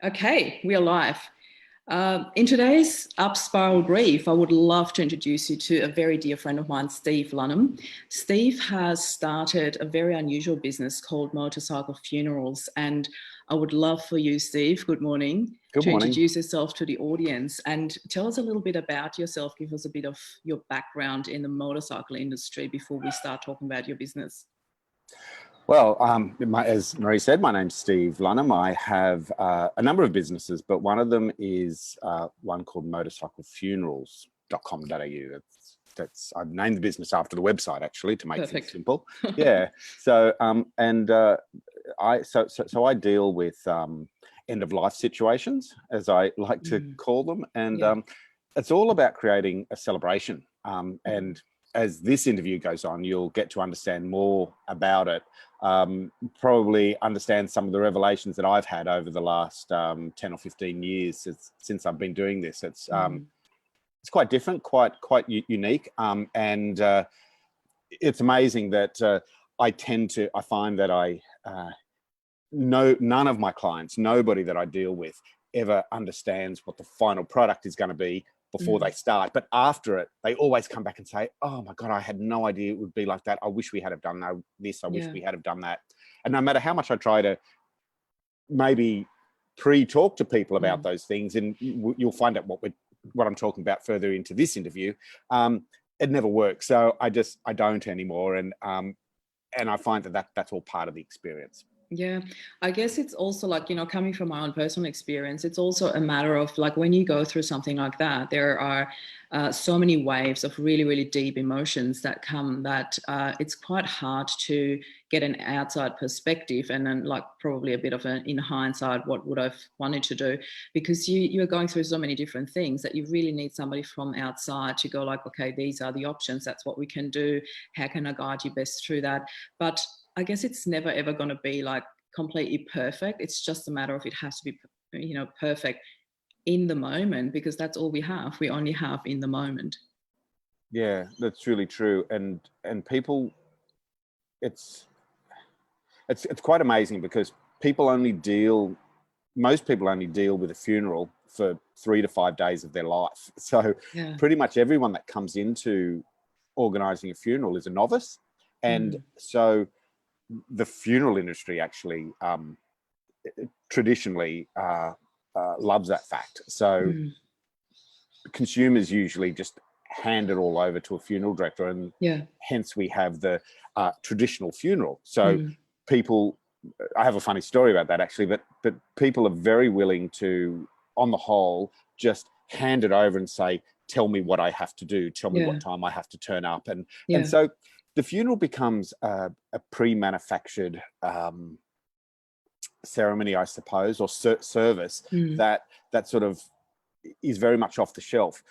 Okay, we are live. In today's Up Spiral Grief, I would love to introduce you to a very dear friend of mine, Steve Lunam. Steve has started a very unusual business called Motorcycle Funerals, and I would love for you, Steve, good morning, Good to morning. introduce yourself to the audience and tell us a little bit about yourself. Give us a bit of your background in the motorcycle industry before we start talking about your business. Well, as Marie said, my name's Steve Lunam. I have a number of businesses, but one of them is one called motorcyclefunerals.com.au. I've named the business after the website, actually, to make things simple. Yeah. So I deal with end of life situations, as I like to call them, and it's all about creating a celebration. And as this interview goes on, you'll get to understand more about it. Probably understand some of the revelations that I've had over the last 10 or 15 years since I've been doing this. It's quite different, quite unique, and it's amazing that I find that none of my clients, nobody that I deal with ever understands what the final product is going to be before they start, but after it they always come back and say, oh my god, I had no idea it would be like that. I wish we had have done this. I wish we had have done that. And no matter how much I try to maybe pre-talk to people about those things, and you'll find out what I'm talking about further into this interview, it never works. So I don't anymore, and I find that's all part of the experience. Yeah, I guess it's also like, coming from my own personal experience, it's also a matter of like when you go through something like that, there are so many waves of really, really deep emotions that come that it's quite hard to get an outside perspective and then like probably a bit of an in hindsight, what would I've wanted to do, because you're going through so many different things that you really need somebody from outside to go like, okay, these are the options. That's what we can do. How can I guide you best through that? But I guess it's never ever going to be like completely perfect. It's just a matter of it has to be, perfect in the moment, because that's all we have. We only have in the moment. Yeah, that's really true. And people, it's quite amazing because most people only deal with a funeral for 3 to 5 days of their life. So pretty much everyone that comes into organizing a funeral is a novice. And so the funeral industry actually traditionally loves that fact. So consumers usually just hand it all over to a funeral director, and hence we have the traditional funeral. So I have a funny story about that actually, but people are very willing to, on the whole, just hand it over and say, tell me what I have to do, tell me what time I have to turn up. And so the funeral becomes a pre-manufactured ceremony, I suppose, or service that sort of is very much off the shelf.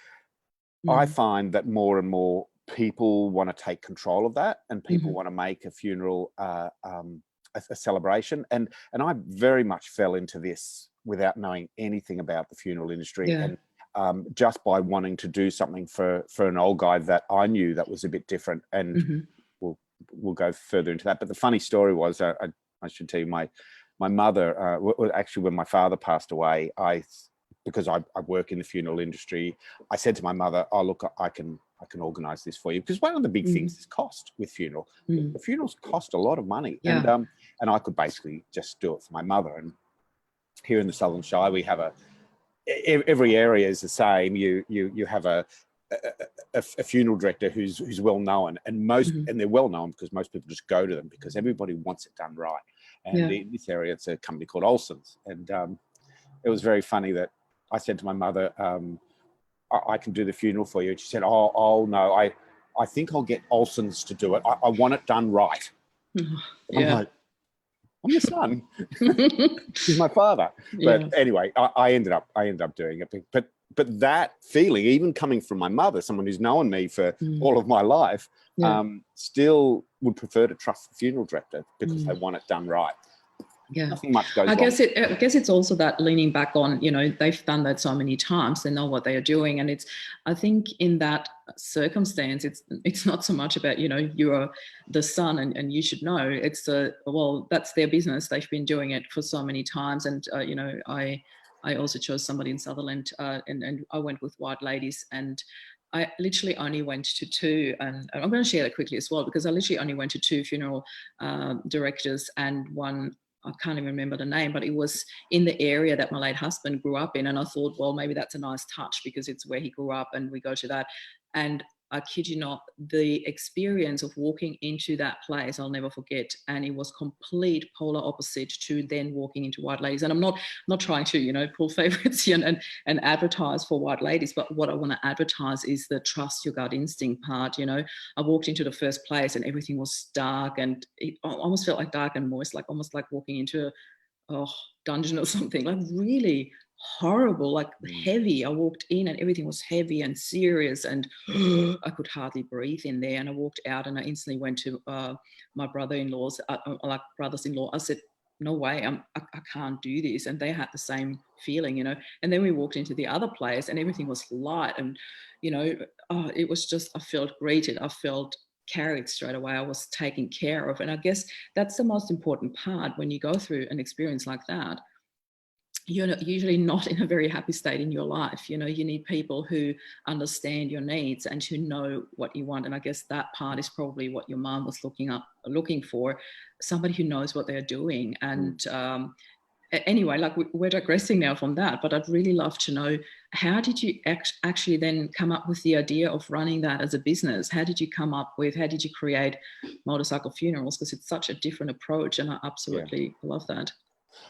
I find that more and more people want to take control of that, and people want to make a funeral a celebration. And I very much fell into this without knowing anything about the funeral industry, and just by wanting to do something for an old guy that I knew that was a bit different. And we'll go further into that. But the funny story was, I should tell you, my mother, actually when my father passed away, because I work in the funeral industry, I said to my mother, oh look, I can organize this for you, because one of the big things is cost with funeral. The funerals cost a lot of money, and I could basically just do it for my mother. And here in the Southern Shire, we have every area is the same. You have a funeral director who's well known, and and they're well known because most people just go to them because everybody wants it done right. And in this area, it's a company called Olsen's, and it was very funny that I said to my mother, I can do the funeral for you. And she said, oh no, I think I'll get Olsen's to do it. I want it done right. I'm like, I'm your son. He's my father. But anyway, I ended up doing it. But that feeling, even coming from my mother, someone who's known me for all of my life, still would prefer to trust the funeral director because they want it done right. Yeah, nothing much goes I wrong. guess it's also that leaning back on, they've done that so many times, they know what they are doing, and I think in that circumstance, it's not so much about, you're the son and you should know. It's well, that's their business. They've been doing it for so many times, and I also chose somebody in Sutherland, and I went with White Ladies, and I literally only went to two, and I'm going to share that quickly as well, because I literally only went to two funeral directors, and one, I can't even remember the name, but it was in the area that my late husband grew up in. And I thought, well, maybe that's a nice touch because it's where he grew up and we go to that. And I kid you not, the experience of walking into that place, I'll never forget. And it was complete polar opposite to then walking into White Ladies. And I'm not trying to, pull favorites and advertise for White Ladies, but what I want to advertise is the trust your gut instinct part. I walked into the first place and everything was dark, and it almost felt like dark and moist, like almost like walking into a dungeon or something, like really horrible, like heavy. I walked in and everything was heavy and serious, and I could hardly breathe in there. And I walked out and I instantly went to my brother-in-law's, like brothers-in-law. I said, no way, I can't do this. And they had the same feeling, And then we walked into the other place and everything was light, and it was just, I felt greeted, I felt carried straight away. I was taken care of. And I guess that's the most important part when you go through an experience like that. You're usually not in a very happy state in your life. You need people who understand your needs and who know what you want. And I guess that part is probably what your mom was looking for, somebody who knows what they're doing. And anyway, like we're digressing now from that, but I'd really love to know, how did you actually then come up with the idea of running that as a business? How did you create Motorcycle Funerals? Because it's such a different approach, and I absolutely love that.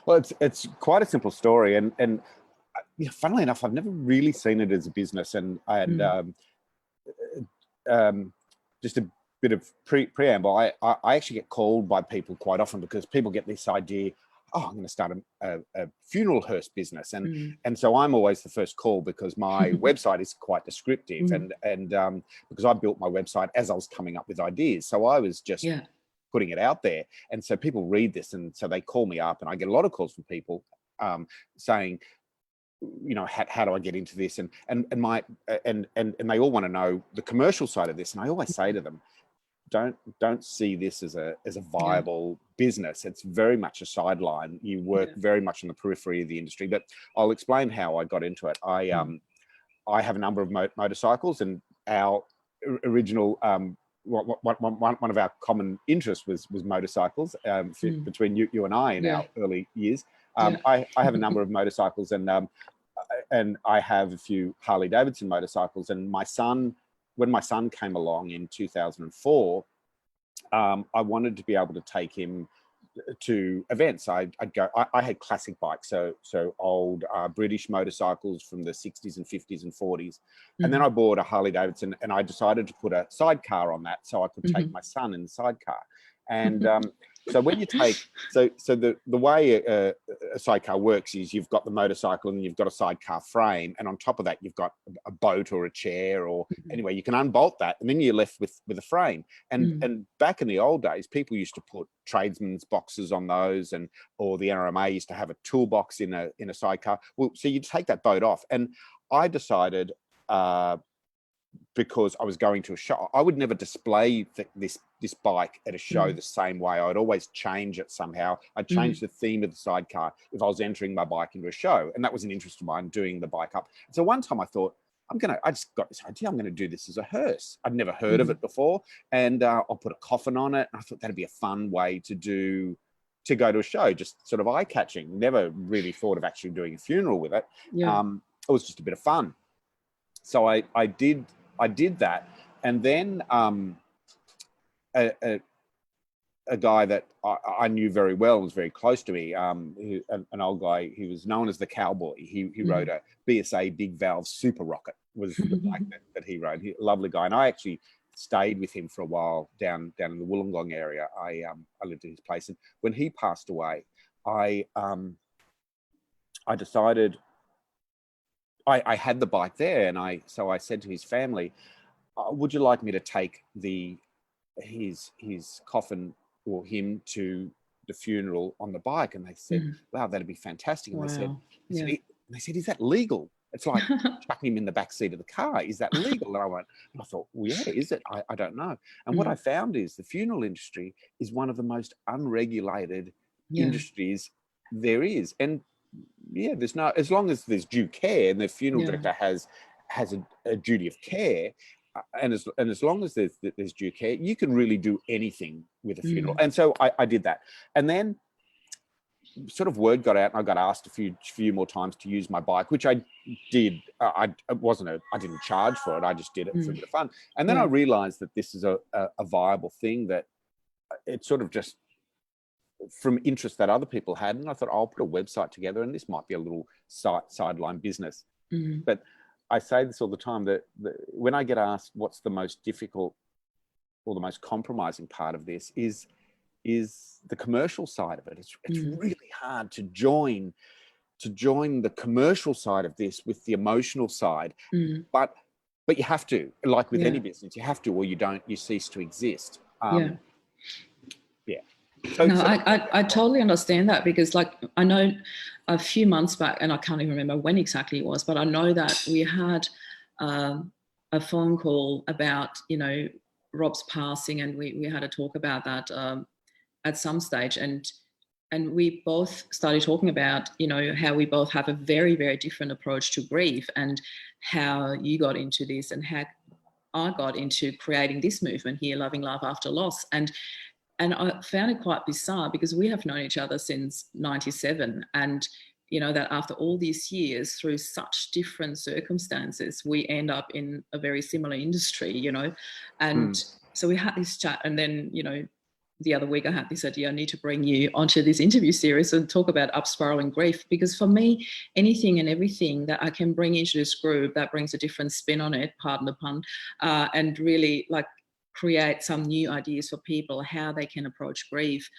Well, it's quite a simple story, and funnily enough, I've never really seen it as a business, and just a bit of preamble. I actually get called by people quite often because people get this idea, oh, I'm going to start a funeral hearse business, and so I'm always the first call because my website is quite descriptive, and because I built my website as I was coming up with ideas, so I was just putting it out there, and so people read this, and so they call me up, and I get a lot of calls from people saying, how do I get into this, and they all want to know the commercial side of this, and I always say to them, don't see this as a viable business. It's very much a sideline. You work very much on the periphery of the industry. But I'll explain how I got into it. I have a number of motorcycles, and our original one of our common interests was motorcycles, between you and I in our early years. I have a number of motorcycles, and I have a few Harley Davidson motorcycles, and when my son came along in 2004, I wanted to be able to take him to events. I had classic bikes, so old British motorcycles from the 60s and 50s and 40s. And then I bought a Harley Davidson, and I decided to put a sidecar on that so I could take my son in the sidecar. And so when you take, so the way a sidecar works is you've got the motorcycle and you've got a sidecar frame, and on top of that you've got a boat or a chair, or anyway, you can unbolt that, and then you're left with a frame. And back in the old days, people used to put tradesmen's boxes on those, or the NRMA used to have a toolbox in a sidecar. Well, so you take that boat off, and I decided, because I was going to a show, I would never display this bike at a show the same way. I'd always change it somehow. I'd change the theme of the sidecar if I was entering my bike into a show, and that was an interest of mine, doing the bike up. So one time I thought, I just got this idea, I'm going to do this as a hearse. I'd never heard of it before, and I'll put a coffin on it. I thought that'd be a fun way to go to a show, just sort of eye-catching. Never really thought of actually doing a funeral with it. It was just a bit of fun. So I did that, and then a guy that I knew very well, was very close to me, an old guy. He was known as the Cowboy. He rode a BSA big valve super rocket, was the bike that he rode. Lovely guy, and I actually stayed with him for a while down in the Wollongong area. I lived at his place, and when he passed away, I decided. I had the bike there, and so I said to his family, would you like me to take his coffin, or him, to the funeral on the bike, and they said, wow, that'd be fantastic. And Wow. they said, is that legal? It's like chucking him in the back seat of the car. Is that legal? And I thought, well, yeah, is it? I don't know. And what I found is the funeral industry is one of the most unregulated industries there is. And yeah, there's no, as long as there's due care and the funeral director has a duty of care, and as long as there's due care, you can really do anything with a funeral. And so I did that. And then sort of word got out, and I got asked a few more times to use my bike, which I did. I didn't charge for it. I just did it for a bit of fun. And then I realized that this is a viable thing, that it's sort of just from interest that other people had. And I thought, I'll put a website together, and this might be a little sideline business. But I say this all the time, that when I get asked what's the most difficult or the most compromising part of this is the commercial side of it. It's really hard to join the commercial side of this with the emotional side, but you have to, like with any business, you have to, or you cease to exist. So, I totally understand that, because like I know a few months back, and I can't even remember when exactly it was, but I know that we had a phone call about, Rob's passing, and we had a talk about that at some stage, and we both started talking about, how we both have a very, very different approach to grief, and how you got into this and how I got into creating this movement here, Loving Love After Loss. And I found it quite bizarre, because we have known each other since 97, and that after all these years, through such different circumstances, we end up in a very similar industry, and so we had this chat, and then the other week I had this idea, I need to bring you onto this interview series and talk about up-spiraling grief, because for me, anything and everything that I can bring into this group that brings a different spin on it, pardon the pun, and really like create some new ideas for people, how they can approach grief,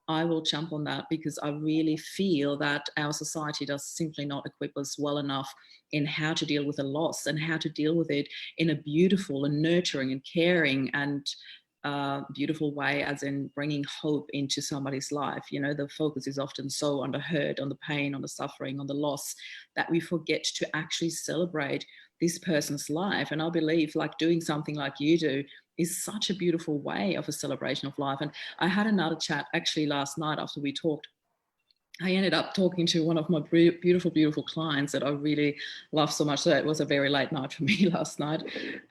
I will jump on that, because I really feel that our society does simply not equip us well enough in how to deal with a loss, and how to deal with it in a beautiful and nurturing and caring and beautiful way, as in bringing hope into somebody's life. The focus is often so on the hurt, on the pain, on the suffering, on the loss, that we forget to actually celebrate this person's life. And I believe like doing something like you do is such a beautiful way of a celebration of life. And I had another chat actually last night after we talked. I ended up talking to one of my beautiful, beautiful clients that I really love so much. So it was a very late night for me last night.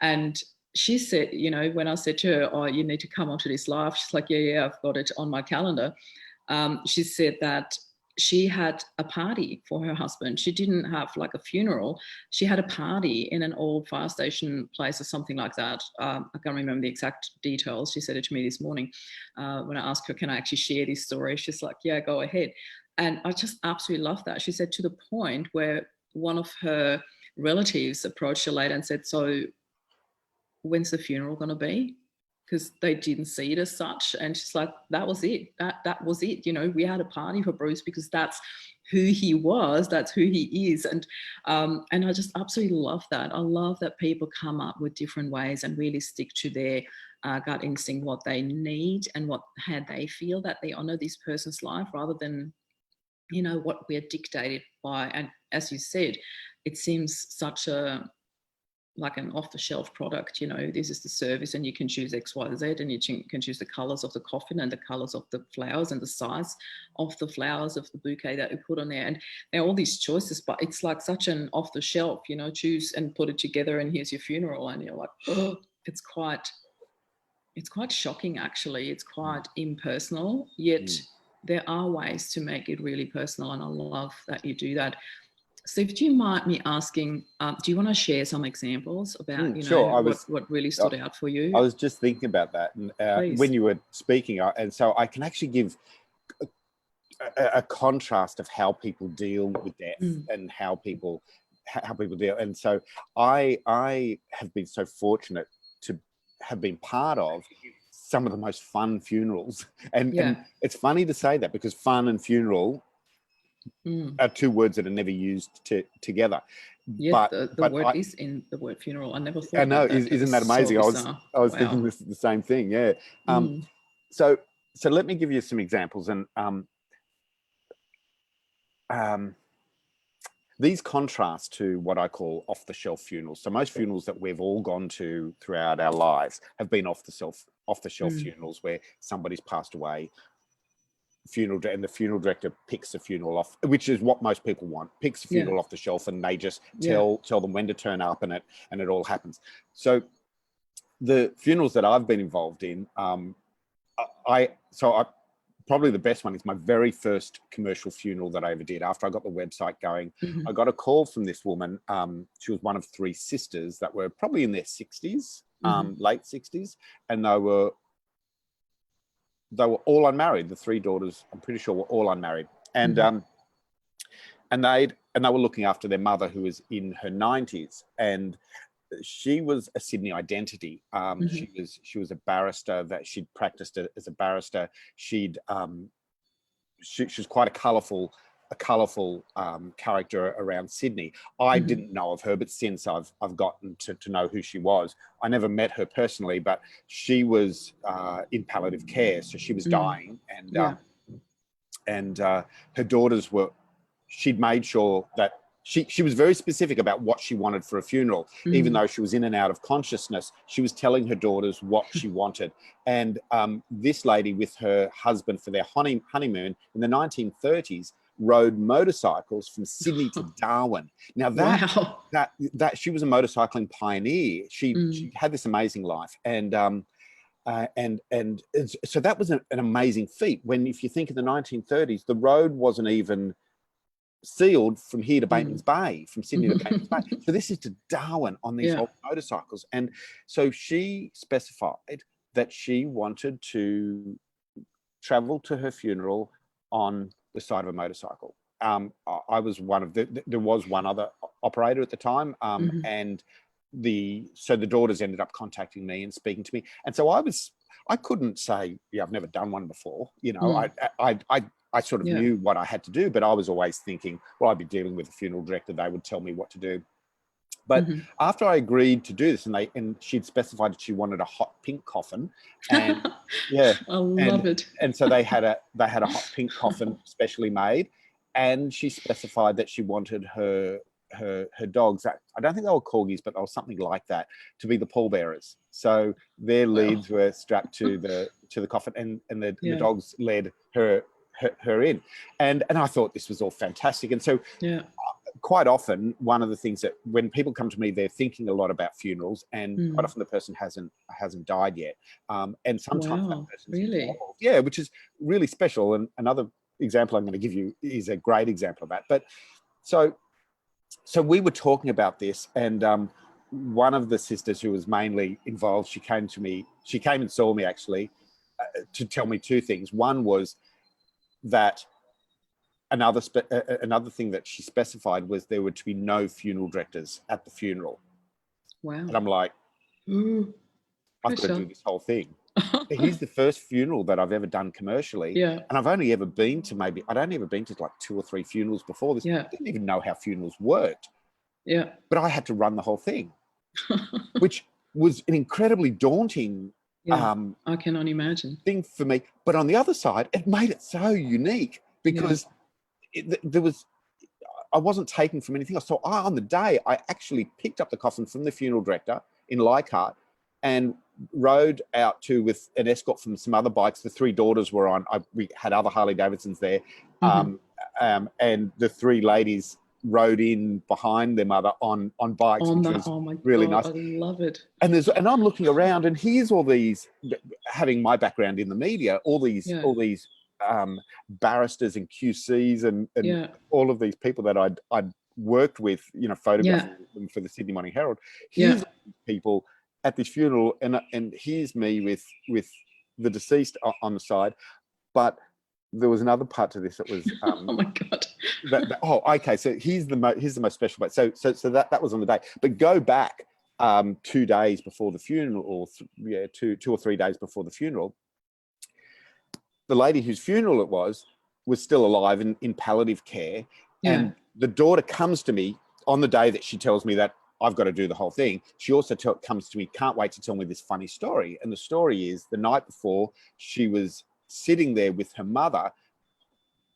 And she said, when I said to her, oh, you need to come onto this live, she's like, yeah, I've got it on my calendar. She said that she had a party for her husband. She didn't have like a funeral. She had a party in an old fire station place or something like that. I can't remember the exact details. She said it to me this morning when I asked her, can I actually share this story? She's like, yeah, go ahead. And I just absolutely love that. She said to the point where one of her relatives approached her later and said, so when's the funeral going to be? Because they didn't see it as such. And she's like, that was it. That was it. We had a party for Bruce because that's who he was. That's who he is. And I just absolutely love that. I love that people come up with different ways and really stick to their gut instinct, what they need and how they feel that they honor this person's life, rather than, what we're dictated by. And as you said, it seems such like an off-the-shelf product, this is the service and you can choose X, Y, Z, and you can choose the colors of the coffin and the colors of the flowers and the size of the flowers of the bouquet that you put on there. And there are all these choices, but it's like such an off-the-shelf, choose and put it together and here's your funeral. And you're like, oh, it's quite shocking, actually. It's quite impersonal, yet there are ways to make it really personal. And I love that you do that. Steve, do you mind me asking, do you want to share some examples about, sure. what really stood out for you? I was just thinking about that when you were speaking. And so I can actually give a contrast of how people deal with death and how people deal. And so I have been so fortunate to have been part of some of the most fun funerals. And it's funny to say that, because fun and funeral are two words that are never used together. Yeah, the word is in the word funeral. I never thought. I know, about that. Isn't that amazing? So I was thinking the same thing. Yeah. So so let me give you some examples. And these contrast to what I call off-the-shelf funerals. So most funerals that we've all gone to throughout our lives have been off-the-shelf funerals where somebody's passed away. And the funeral director picks a funeral off, which is what most people want. Picks a funeral off the shelf, and they just tell them when to turn up, and it all happens. So the funerals that I've been involved in, probably the best one is my very first commercial funeral that I ever did. After I got the website going, I got a call from this woman. She was one of three sisters that were probably in their 60s, late 60s, and they were all unmarried. The three daughters, I'm pretty sure, were all unmarried, and they were looking after their mother, who was in her 90s, and she was a Sydney identity. She was a barrister, that she'd practiced as a barrister. She was quite a colourful character around Sydney. I didn't know of her, but since I've gotten to know who she was, I never met her personally, but she was in palliative care, so she was dying, and her daughters were. She'd made sure that she was very specific about what she wanted for a funeral. Even though she was in and out of consciousness, she was telling her daughters what she wanted. And this lady, with her husband for their honeymoon in the 1930s, rode motorcycles from Sydney to Darwin. Now that she was a motorcycling pioneer. She had this amazing life, and so that was an amazing feat. When, if you think of the 1930s, the road wasn't even sealed from here to Bateman's Bay, from Sydney to Bateman's Bay. So this is to Darwin on these old motorcycles. And so she specified that she wanted to travel to her funeral on the side of a motorcycle. I was one of there was one other operator at the time, and the daughters ended up contacting me and speaking to me. And so I couldn't say, I've never done one before. I sort of knew what I had to do, but I was always thinking, well, I'd be dealing with a funeral director. They would tell me what to do. But after I agreed to do this, and she'd specified that she wanted a hot pink coffin, and I love it. And so they had a hot pink coffin specially made, and she specified that she wanted her dogs. I don't think they were corgis, but they were something like that, to be the pallbearers. So their leads were strapped to the coffin, and the dogs led her in, and I thought this was all fantastic. And so quite often, one of the things that when people come to me, they're thinking a lot about funerals, and quite often the person hasn't died yet, and sometimes that person's involved, which is really special. And another example I'm going to give you is a great example of that. But so we were talking about this, and one of the sisters who was mainly involved, she came and saw me actually to tell me two things. One was that another thing that she specified was there were to be no funeral directors at the funeral. Wow. And I'm like, I've got to do this whole thing. Here's the first funeral that I've ever done commercially. And I'd only ever been to like 2 or 3 funerals before this. I didn't even know how funerals worked. But I had to run the whole thing, which was an incredibly daunting I cannot imagine thing for me. But on the other side, it made it so unique because I wasn't taken from anything else. So on the day, I actually picked up the coffin from the funeral director in Leichhardt and rode out with an escort from some other bikes. The 3 daughters were on. We had other Harley Davidsons there, and the 3 ladies rode in behind their mother on bikes, which was really nice. I love it. And I'm looking around, and here's all these, having my background in the media, all these barristers and QCs and all of these people that I'd worked with, photographing them for the Sydney Morning Herald. Here's all these people at this funeral, and here's me with the deceased on the side. But there was another part to this that was oh my God. Okay. So here's the most special part. So that was on the day. But go back 2 days before the funeral, or 2 or 3 days before the funeral. The lady whose funeral it was still alive in palliative care, and the daughter comes to me on the day that she tells me that I've got to do the whole thing. She also comes to me, can't wait to tell me this funny story. And the story is, the night before, she was sitting there with her mother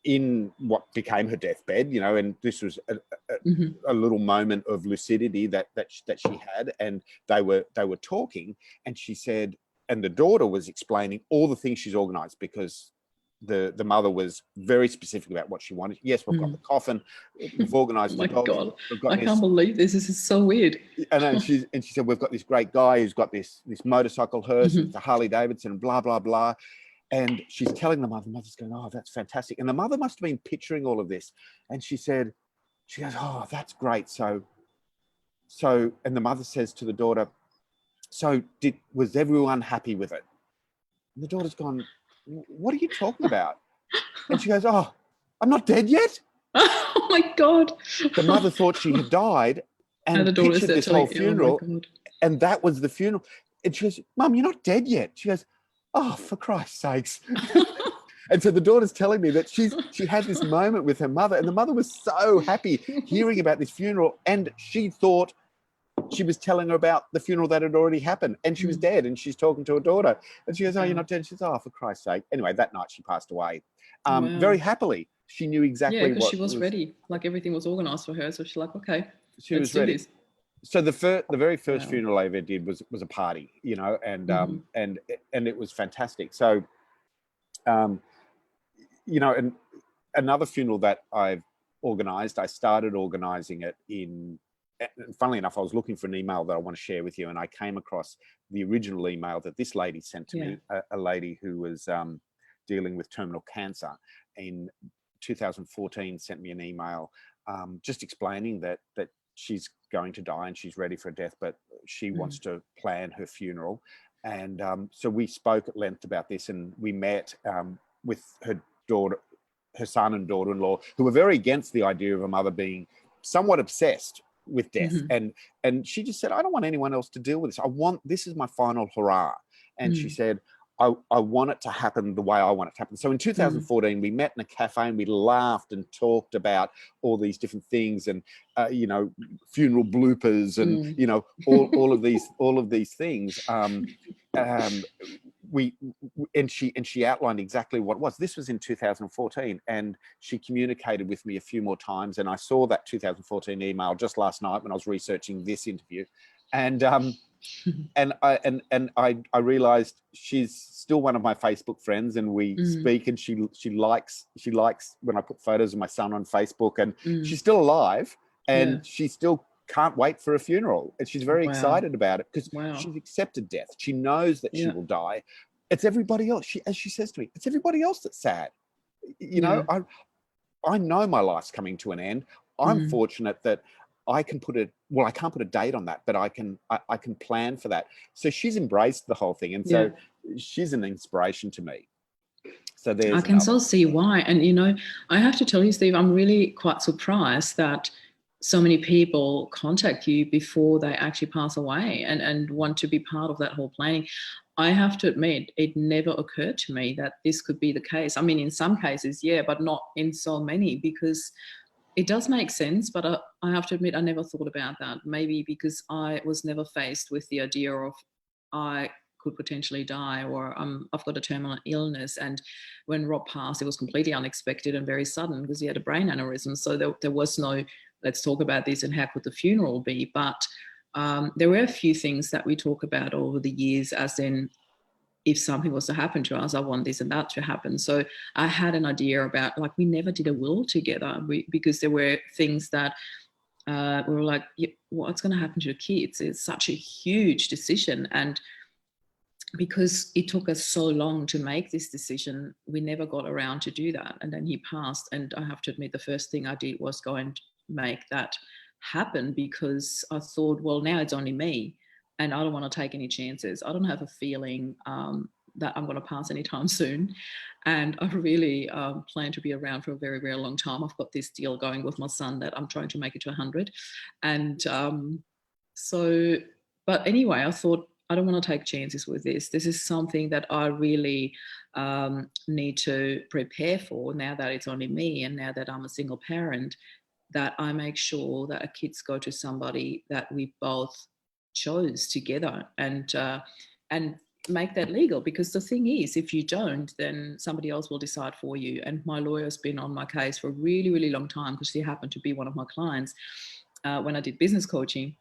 in what became her deathbed, you know, and this was a little moment of lucidity that she had, and they were talking, and she said, and the daughter was explaining all the things she's organized, because the mother was very specific about what she wanted. Yes, we've got the coffin, we've organized Oh my the dogs, God, we've got I can't believe this. This is so weird. and she said, we've got this great guy who's got this motorcycle hearse, it's a Harley Davidson, blah blah blah. And she's telling the mother's going, oh, that's fantastic. And the mother must have been picturing all of this. And she goes, oh, that's great. So, and the mother says to the daughter, so was everyone happy with it? And the daughter's gone, what are you talking about? And she goes, oh, I'm not dead yet. Oh my God. The mother thought she had died and the daughter pictured said this whole you, funeral. oh my God. And that was the funeral. And she goes, Mum, you're not dead yet. She goes, oh, for Christ's sakes. And so the daughter's telling me that she had this moment with her mother, and the mother was so happy hearing about this funeral, and she thought she was telling her about the funeral that had already happened, and she was dead, and she's talking to her daughter, and she goes, oh, you're not dead. She says, oh, for Christ's sake. Anyway, that night she passed away, very happily. She knew exactly because she was ready. Like, everything was organized for her, so she's like, okay, she was ready. This. So the very first funeral I ever did was a party, you know, and and it was fantastic. So, you know, and another funeral that I've organized, I started organizing it funnily enough, I was looking for an email that I want to share with you, and I came across the original email that this lady sent to me, a lady who was dealing with terminal cancer in 2014, sent me an email just explaining that she's going to die and she's ready for death, but she wants to plan her funeral. And so we spoke at length about this, and we met with her daughter, her son and daughter-in-law, who were very against the idea of a mother being somewhat obsessed with death. And she just said, I don't want anyone else to deal with this. This is my final hurrah. And she said, I want it to happen the way I want it to happen. So in 2014, we met in a cafe and we laughed and talked about all these different things, and you know, funeral bloopers, and you know, all of these things. She outlined exactly what it was. This was in 2014, and she communicated with me a few more times. And I saw that 2014 email just last night when I was researching this interview, and I realized she's still one of my Facebook friends, and we speak, and she likes when I put photos of my son on Facebook, and she's still alive, and she still can't wait for a funeral, and she's very excited about it, because she's accepted death. She knows that she will die. It's everybody else. As she says to me, it's everybody else that's sad. You know, I know my life's coming to an end. I'm fortunate that I can I can't put a date on that, but I can plan for that. So she's embraced the whole thing. And so she's an inspiration to me. So I can so see why. And, you know, I have to tell you, Steve, I'm really quite surprised that so many people contact you before they actually pass away and want to be part of that whole planning. I have to admit, it never occurred to me that this could be the case. I mean, in some cases, but not in so many, because it does make sense, but I have to admit, I never thought about that. Maybe because I was never faced with the idea of I could potentially die, or I've got a terminal illness. And when Rob passed, it was completely unexpected and very sudden, because he had a brain aneurysm. So there was no, let's talk about this and how could the funeral be. But there were a few things that we talk about over the years, as in, if something was to happen to us, I want this and that to happen. So I had an idea about, like, we never did a will together because there were things that we were like, what's going to happen to the kids? It's such a huge decision. And because it took us so long to make this decision, we never got around to do that. And then he passed. And I have to admit, the first thing I did was go and make that happen, because I thought, well, now it's only me, and I don't want to take any chances. I don't have a feeling that I'm going to pass anytime soon. And I really plan to be around for a very, very long time. I've got this deal going with my son that I'm trying to make it to 100. And but anyway, I thought, I don't want to take chances with this. This is something that I really need to prepare for, now that it's only me and now that I'm a single parent, that I make sure that our kids go to somebody that we both chose together. And make that legal, because the thing is, if you don't, then somebody else will decide for you. And my lawyer's been on my case for a really, really long time, because she happened to be one of my clients when I did business coaching.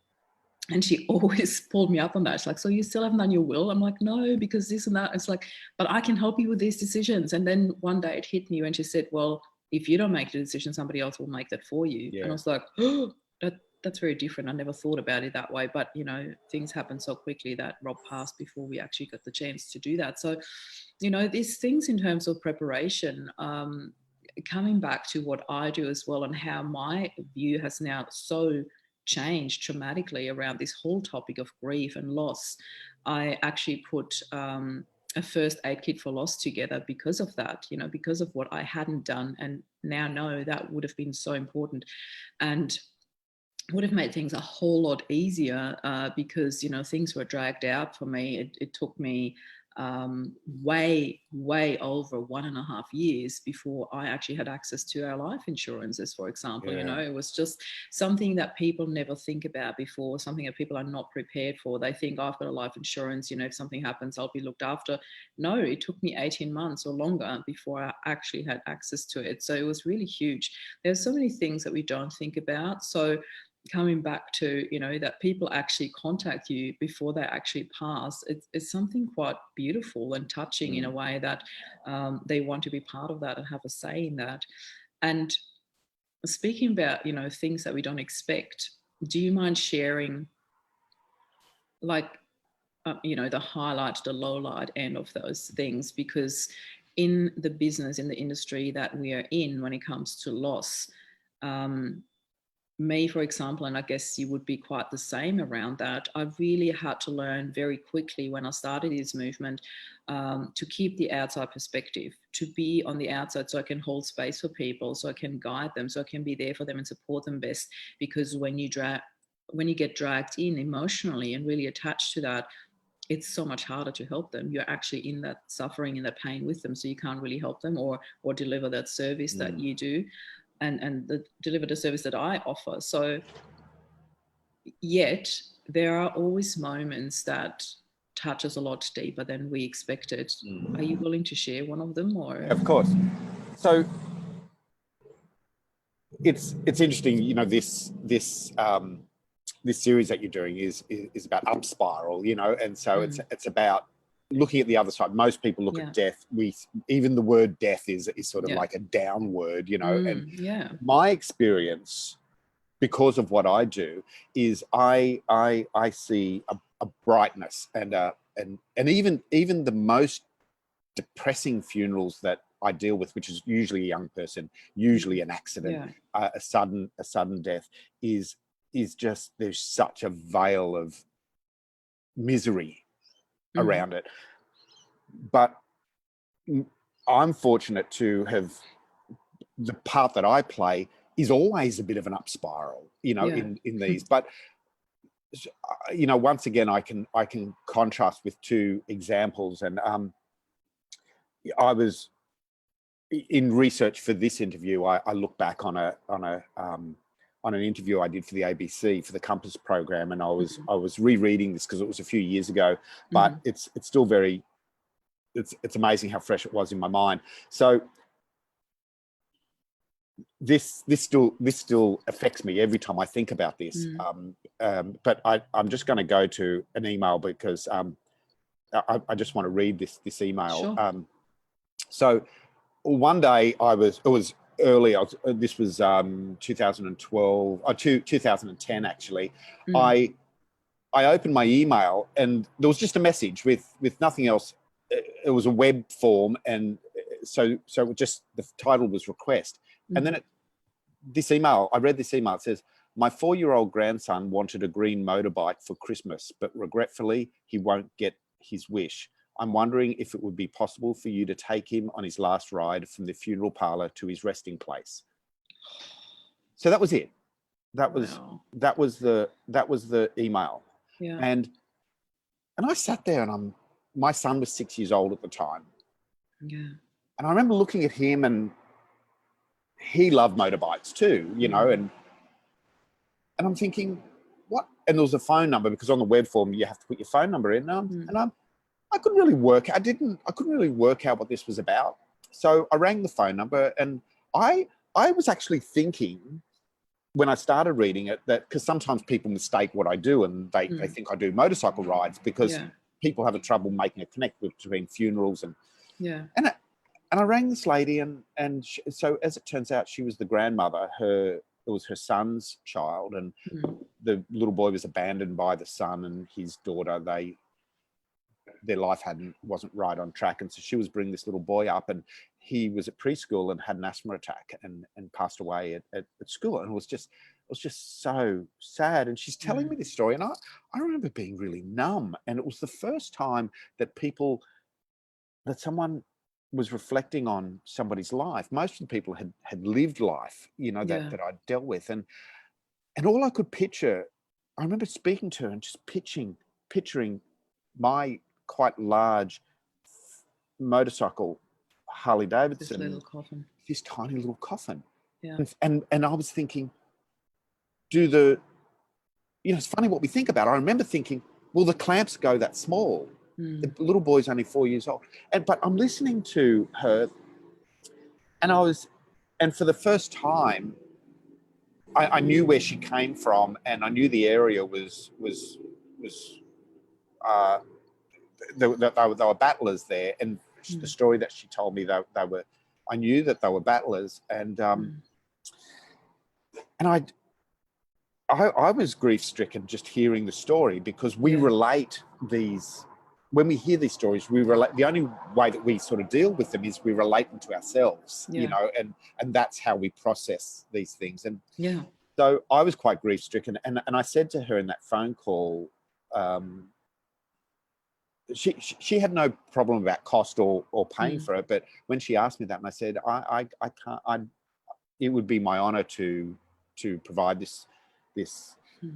And she always pulled me up on that. She's like, so you still haven't done your will? I'm like, no, because this and that. It's like, but I can help you with these decisions. And then one day it hit me when she said, well, if you don't make the decision, somebody else will make that for you. Yeah. And I was like, oh, that's very different. I never thought about it that way. But, you know, things happen so quickly that Rob passed before we actually got the chance to do that. So, you know, these things in terms of preparation, coming back to what I do as well, and how my view has now so changed dramatically around this whole topic of grief and loss. I actually put a first aid kit for loss together because of that, you know, because of what I hadn't done, and now know that would have been so important and would have made things a whole lot easier, because, you know, things were dragged out for me. It took me way over 1.5 years before I actually had access to our life insurances, for example. Yeah. You know, it was just something that people never think about before, something that people are not prepared for. They think, oh, I've got a life insurance, you know, if something happens, I'll be looked after. No, it took me 18 months or longer before I actually had access to it. So it was really huge. There's so many things that we don't think about. So coming back to, you know, that people actually contact you before they actually pass, it's something quite beautiful and touching in a way that they want to be part of that and have a say in that. And speaking about, you know, things that we don't expect, do you mind sharing, like, you know, the highlight, the low light end of those things? Because in the business, in the industry that we are in, when it comes to loss, me, for example, and I guess you would be quite the same around that, I really had to learn very quickly when I started this movement to keep the outside perspective, to be on the outside so I can hold space for people, so I can guide them, so I can be there for them and support them best. Because when you get dragged in emotionally and really attached to that, it's so much harder to help them. You're actually in that suffering and that pain with them, so you can't really help them or deliver that service that you do. And deliver the service that I offer. So yet there are always moments that touch us a lot deeper than we expected. Are you willing to share one of them? Or Of course. So it's interesting, you know, this series that you're doing is about up spiral, you know, and so it's about looking at the other side. Most people look at death. Even the word death is sort of like a down word, you know. And my experience, because of what I do, is I see a brightness and even the most depressing funerals that I deal with, which is usually a young person, usually an accident, a sudden death, is just, there's such a veil of misery around it. But I'm fortunate to have, the part that I play is always a bit of an up spiral, you know, in these. But you know, once again, I can contrast with two examples. And I was in research for this interview. I look back on an interview I did for the ABC for the Compass program, and I was rereading this because it was a few years ago, but it's still very, it's amazing how fresh it was in my mind. So this still affects me every time I think about this. But I'm just going to go to an email because I just want to read this email. Sure. So one day it was early. This was 2012 or 2010 actually. I opened my email and there was just a message with nothing else. It was a web form, and so just the title was request. And then I read this email. It says, "My 4-year-old grandson wanted a green motorbike for Christmas, but regretfully he won't get his wish. I'm wondering if it would be possible for you to take him on his last ride from the funeral parlor to his resting place." So that was it. That was the email. Yeah. And I sat there, and my son was 6 years old at the time. Yeah. And I remember looking at him, and he loved motorbikes too, you know, and I'm thinking, what? And there was a phone number, because on the web form you have to put your phone number in. And I couldn't really work. I couldn't really work out what this was about. So I rang the phone number, and I was actually thinking when I started reading it that, because sometimes people mistake what I do and they think I do motorcycle rides, because people have a trouble making a connect between funerals and and I rang this lady, and so as it turns out, she was the grandmother. It was her son's child, and the little boy was abandoned by the son and his daughter. Their life wasn't right on track, and so she was bringing this little boy up, and he was at preschool and had an asthma attack and passed away at school, and it was just so sad. And she's telling me this story, and I remember being really numb, and it was the first time that someone was reflecting on somebody's life. Most of the people had lived life, that I'd dealt with, and all I could picture, I remember speaking to her and just picturing my quite large motorcycle Harley Davidson, this little coffin, this tiny little coffin. Yeah. And I was thinking, it's funny what we think about. I remember thinking, well, the clamps go that small. The little boy's only 4 years old. But I'm listening to her, and for the first time, I knew where she came from, and I knew the area was they were battlers there, and the story that she told me, I knew that they were battlers, and I was grief stricken just hearing the story, because we relate these. When we hear these stories, we relate. The only way that we sort of deal with them is we relate them to ourselves, and that's how we process these things. And so I was quite grief stricken, and I said to her in that phone call, she had no problem about cost or paying for it, but when she asked me that, and I said, I can't. It would be my honor to provide this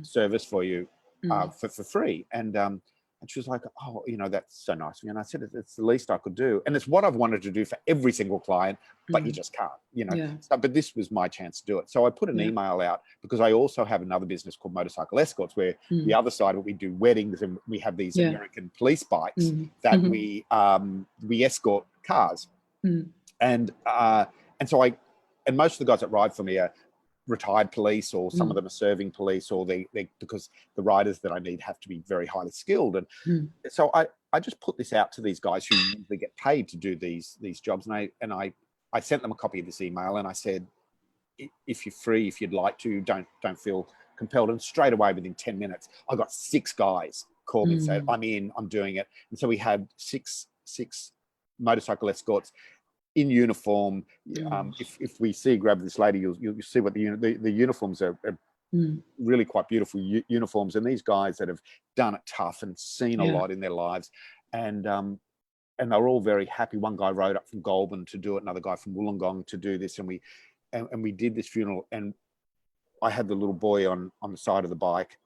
service for you for free. And she was like, oh, that's so nice of you. And I said, it's the least I could do. And it's what I've wanted to do for every single client, but you just can't, So, but this was my chance to do it. So I put an email out, because I also have another business called Motorcycle Escorts, where the other side of it, we do weddings, and we have these American police bikes that we escort cars. And so and most of the guys that ride for me are retired police, or some of them are serving police, or they because the riders that I need have to be very highly skilled. And so I just put this out to these guys who usually get paid to do these jobs, and I sent them a copy of this email, and I said, if you're free, if you'd like to, don't feel compelled. And straight away, within 10 minutes, I got 6 guys call me and say, I'm in, I'm doing it. And so we had six motorcycle escorts in uniform. If we grab this lady, you'll see what the uniforms are really quite beautiful uniforms. And these guys that have done it tough and seen a lot in their lives, and they're all very happy. One guy rode up from Goulburn to do it, another guy from Wollongong to do this, and we did this funeral. And I had the little boy on the side of the bike,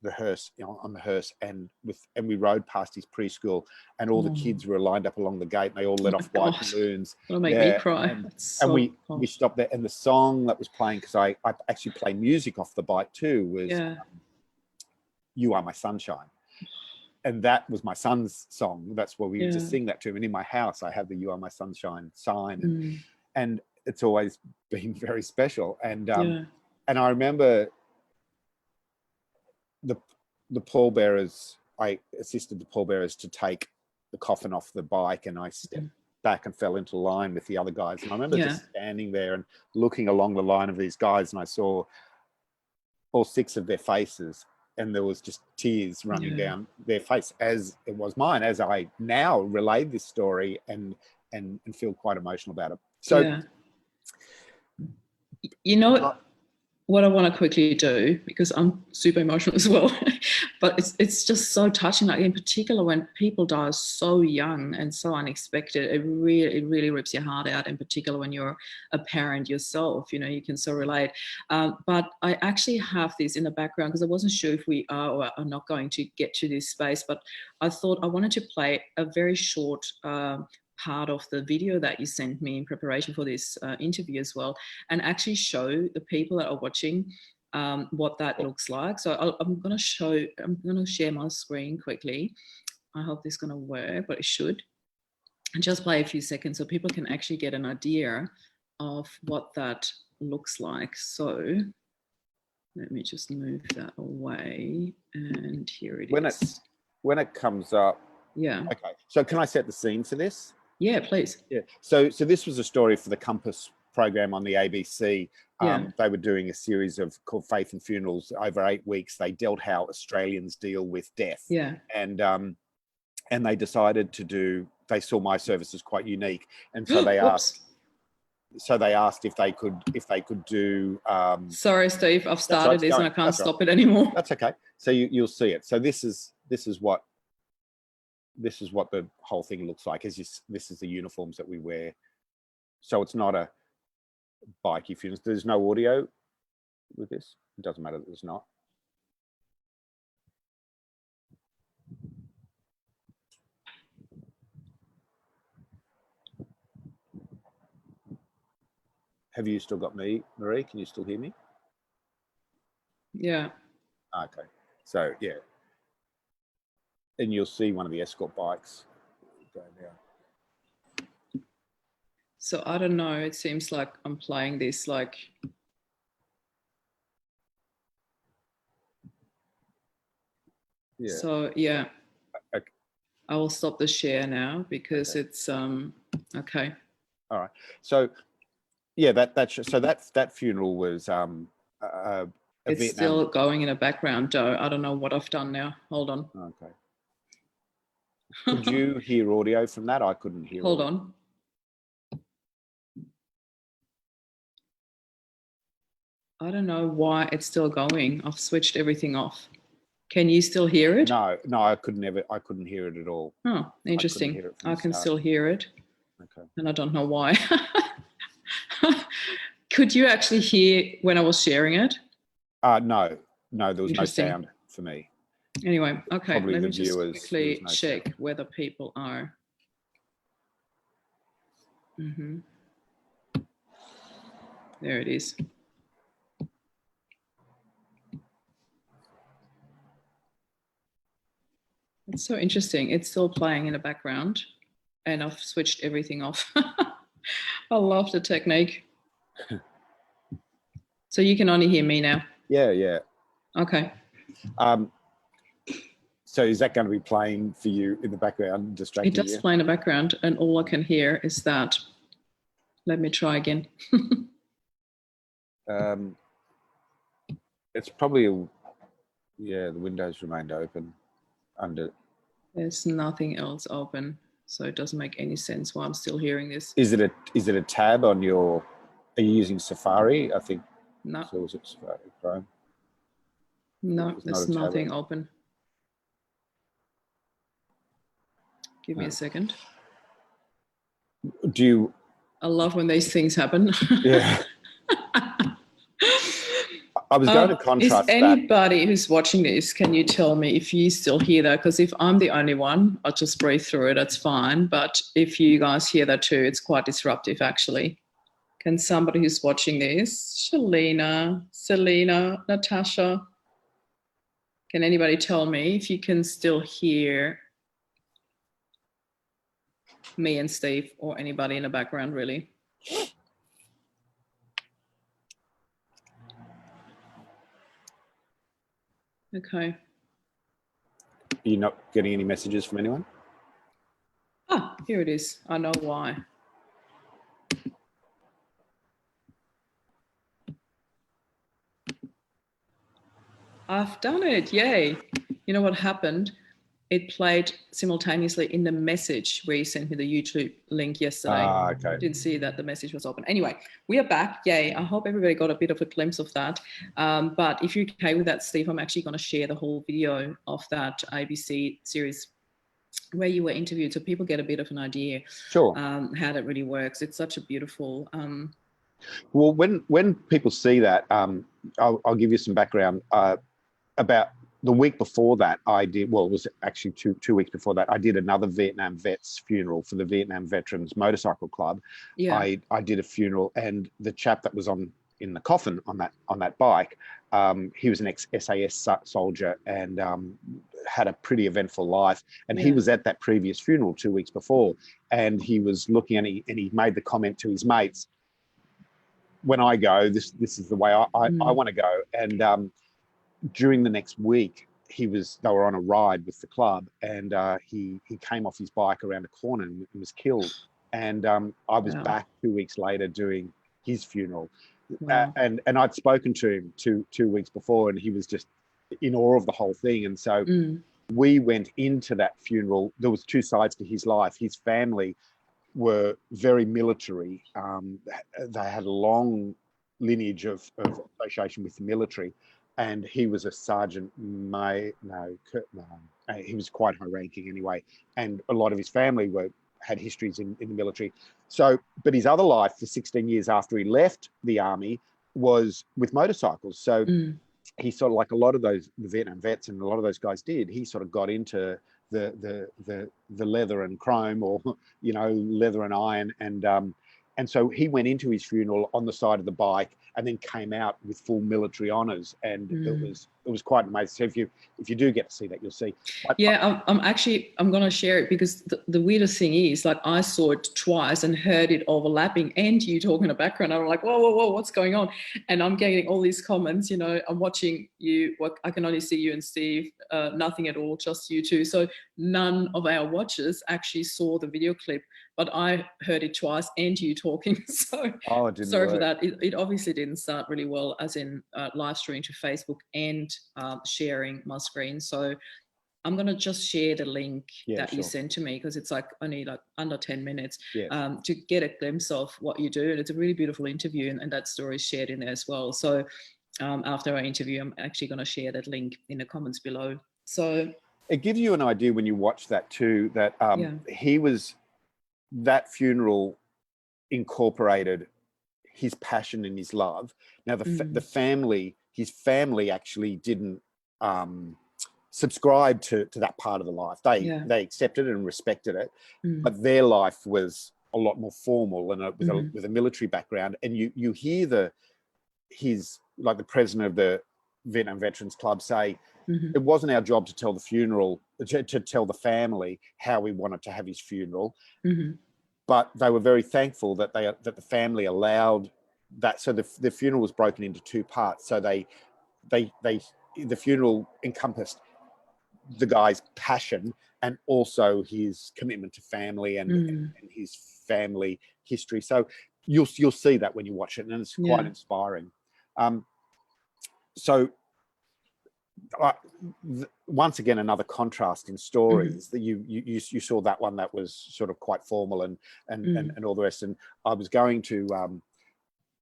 the hearse, on the hearse, and we rode past his preschool, and all the kids were lined up along the gate, and they all let off white balloons. It'll make me cry. And we stopped there, and the song that was playing, because I actually play music off the bike too, was "You Are My Sunshine," and that was my son's song. That's where we used to sing that to him. And in my house, I have the "You Are My Sunshine" sign, and it's always been very special. And I remember the pallbearers, I assisted the pallbearers to take the coffin off the bike, and I stepped back and fell into line with the other guys. And I remember just standing there and looking along the line of these guys, and I saw all 6 of their faces, and there was just tears running down their face, as it was mine, as I now relay this story and feel quite emotional about it. So what I want to quickly do, because I'm super emotional as well, but it's just so touching. Like, in particular, when people die so young and so unexpected, it really rips your heart out. In particular, when you're a parent yourself, you can so relate. But I actually have this in the background, because I wasn't sure if we are or are not going to get to this space, but I thought I wanted to play a very short part of the video that you sent me in preparation for this interview as well, and actually show the people that are watching what that looks like. So I'm going to share my screen quickly, I hope this is going to work, but it should. And just play a few seconds so people can actually get an idea of what that looks like. So let me just move that away, and here it is. When it comes up. Yeah. Okay. So can I set the scene for this? Yeah, please. Yeah. So this was a story for the Compass program on the ABC. They were doing a series called Faith and Funerals over 8 weeks. They dealt how Australians deal with death. Yeah. And they decided to do. They saw my service as quite unique, and so they asked. So they asked if they could do. Sorry, Steve, I've started this and I can't stop it anymore. That's okay. So you'll see it. So this is what the whole thing looks like. This is the uniforms that we wear. So it's not a bikey funeral. There's no audio with this. It doesn't matter that there's not. Have you still got me, Marie? Can you still hear me? Yeah. Okay. So yeah. And you'll see one of the escort bikes going down. So I don't know. It seems like I'm playing this like. Yeah. So yeah. Okay. I will stop the share now because it's okay. All right. So yeah, that funeral was it's Vietnam. Still going in the background, Joe. I don't know what I've done now. Hold on. Okay. Could you hear audio from that? I couldn't hear. Hold on. I don't know why it's still going. I've switched everything off. Can you still hear it? No, I couldn't hear it at all. Oh, interesting. I can still hear it. Okay. And I don't know why. Could you actually hear when I was sharing it? No, there was no sound for me. Anyway, okay, Probably let me the just viewers, quickly no check sound. whether people are. There it is. It's so interesting. It's still playing in the background and I've switched everything off. I love the technique. So you can only hear me now? Yeah. Okay. So is that going to be playing for you in the background, distracting you? It does play in the background and all I can hear is that. Let me try again. It's probably, the windows remained open under. There's nothing else open, so it doesn't make any sense why I'm still hearing this. Is it a tab on your? Are you using Safari? I think. No. So is it Safari Chrome? No, there's nothing open. Give me a second. Do you? I love when these things happen. Yeah. I was going to contrast that. Is anybody who's watching this, can you tell me if you still hear that? Because if I'm the only one, I'll just breathe through it, that's fine. But if you guys hear that too, it's quite disruptive actually. Can somebody who's watching this, Shalina, Selena, Natasha, can anybody tell me if you can still hear me and Steve or anybody in the background really? Okay. Are you not getting any messages from anyone? Ah, here it is. I know why. I've done it. Yay. You know what happened? It played simultaneously in the message where you sent me the YouTube link yesterday. Okay. I didn't see that the message was open. Anyway, we are back. Yay. I hope everybody got a bit of a glimpse of that. But if you're okay with that, Steve, I'm actually going to share the whole video of that ABC series where you were interviewed so people get a bit of an idea. Sure. How that really works. It's such a beautiful... Well, when people see that, I'll give you some background. About the week before that, I did, well, it was actually two weeks before that, I did another Vietnam vet's funeral for the Vietnam Veterans Motorcycle Club. Yeah. I did a funeral, and the chap that was in the coffin on that bike, he was an ex-SAS soldier, and had a pretty eventful life, and he Yeah. was at that previous funeral 2 weeks before, and he was looking and he made the comment to his mates, when I go, this is the way I want to go. And during the next week, they were on a ride with the club, and he came off his bike around a corner and was killed. And I was Wow. back 2 weeks later doing his funeral. Wow. And I'd spoken to him two weeks before, and he was just in awe of the whole thing. And so we went into that funeral. There was two sides to his life. His family were very military. They had a long lineage of association with the military, and he was a sergeant. He was quite high ranking anyway, and a lot of his family had histories in the military. So, but his other life for 16 years after he left the army was with motorcycles. So he sort of, like a lot of those Vietnam vets and a lot of those guys did, he sort of got into the leather and chrome, or leather and iron, and so he went into his funeral on the side of the bike and then came out with full military honors, and it was quite amazing. So if you do get to see that, you'll see. Yeah, I'm going to share it, because the weirdest thing is, like, I saw it twice and heard it overlapping, and you talking in the background. I'm like, whoa, what's going on? And I'm getting all these comments, I'm watching you. I can only see you and Steve, nothing at all, just you two. So none of our watchers actually saw the video clip, but I heard it twice and you talking. So it didn't sorry work. for that. It obviously didn't start really well, as in live streaming to Facebook and sharing my screen. So I'm going to just share the link that you sent to me, because it's like only like under 10 minutes to get a glimpse of what you do. And it's a really beautiful interview, and that story is shared in there as well. So after our interview, I'm actually going to share that link in the comments below. So it gives you an idea when you watch that too, that that funeral incorporated his passion and his love. Now the family, his family actually didn't subscribe to that part of the life. They accepted it and respected it, but their life was a lot more formal and with a military background. And you hear the president of the Vietnam Veterans Club say, it wasn't our job to tell the family how we wanted to have his funeral, but they were very thankful that the family allowed that. So the funeral was broken into two parts. So the funeral encompassed the guy's passion and also his commitment to family and his family history. So you'll see that when you watch it, and it's quite inspiring. Once again, another contrast in stories that you saw that one that was sort of quite formal and all the rest. And I was going to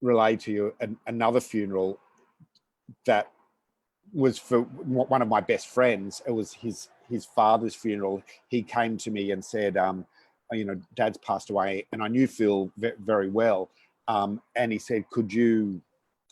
relay to you another funeral that was for one of my best friends. It was his father's funeral. He came to me and said, Dad's passed away, and I knew Phil very well. And he said, could you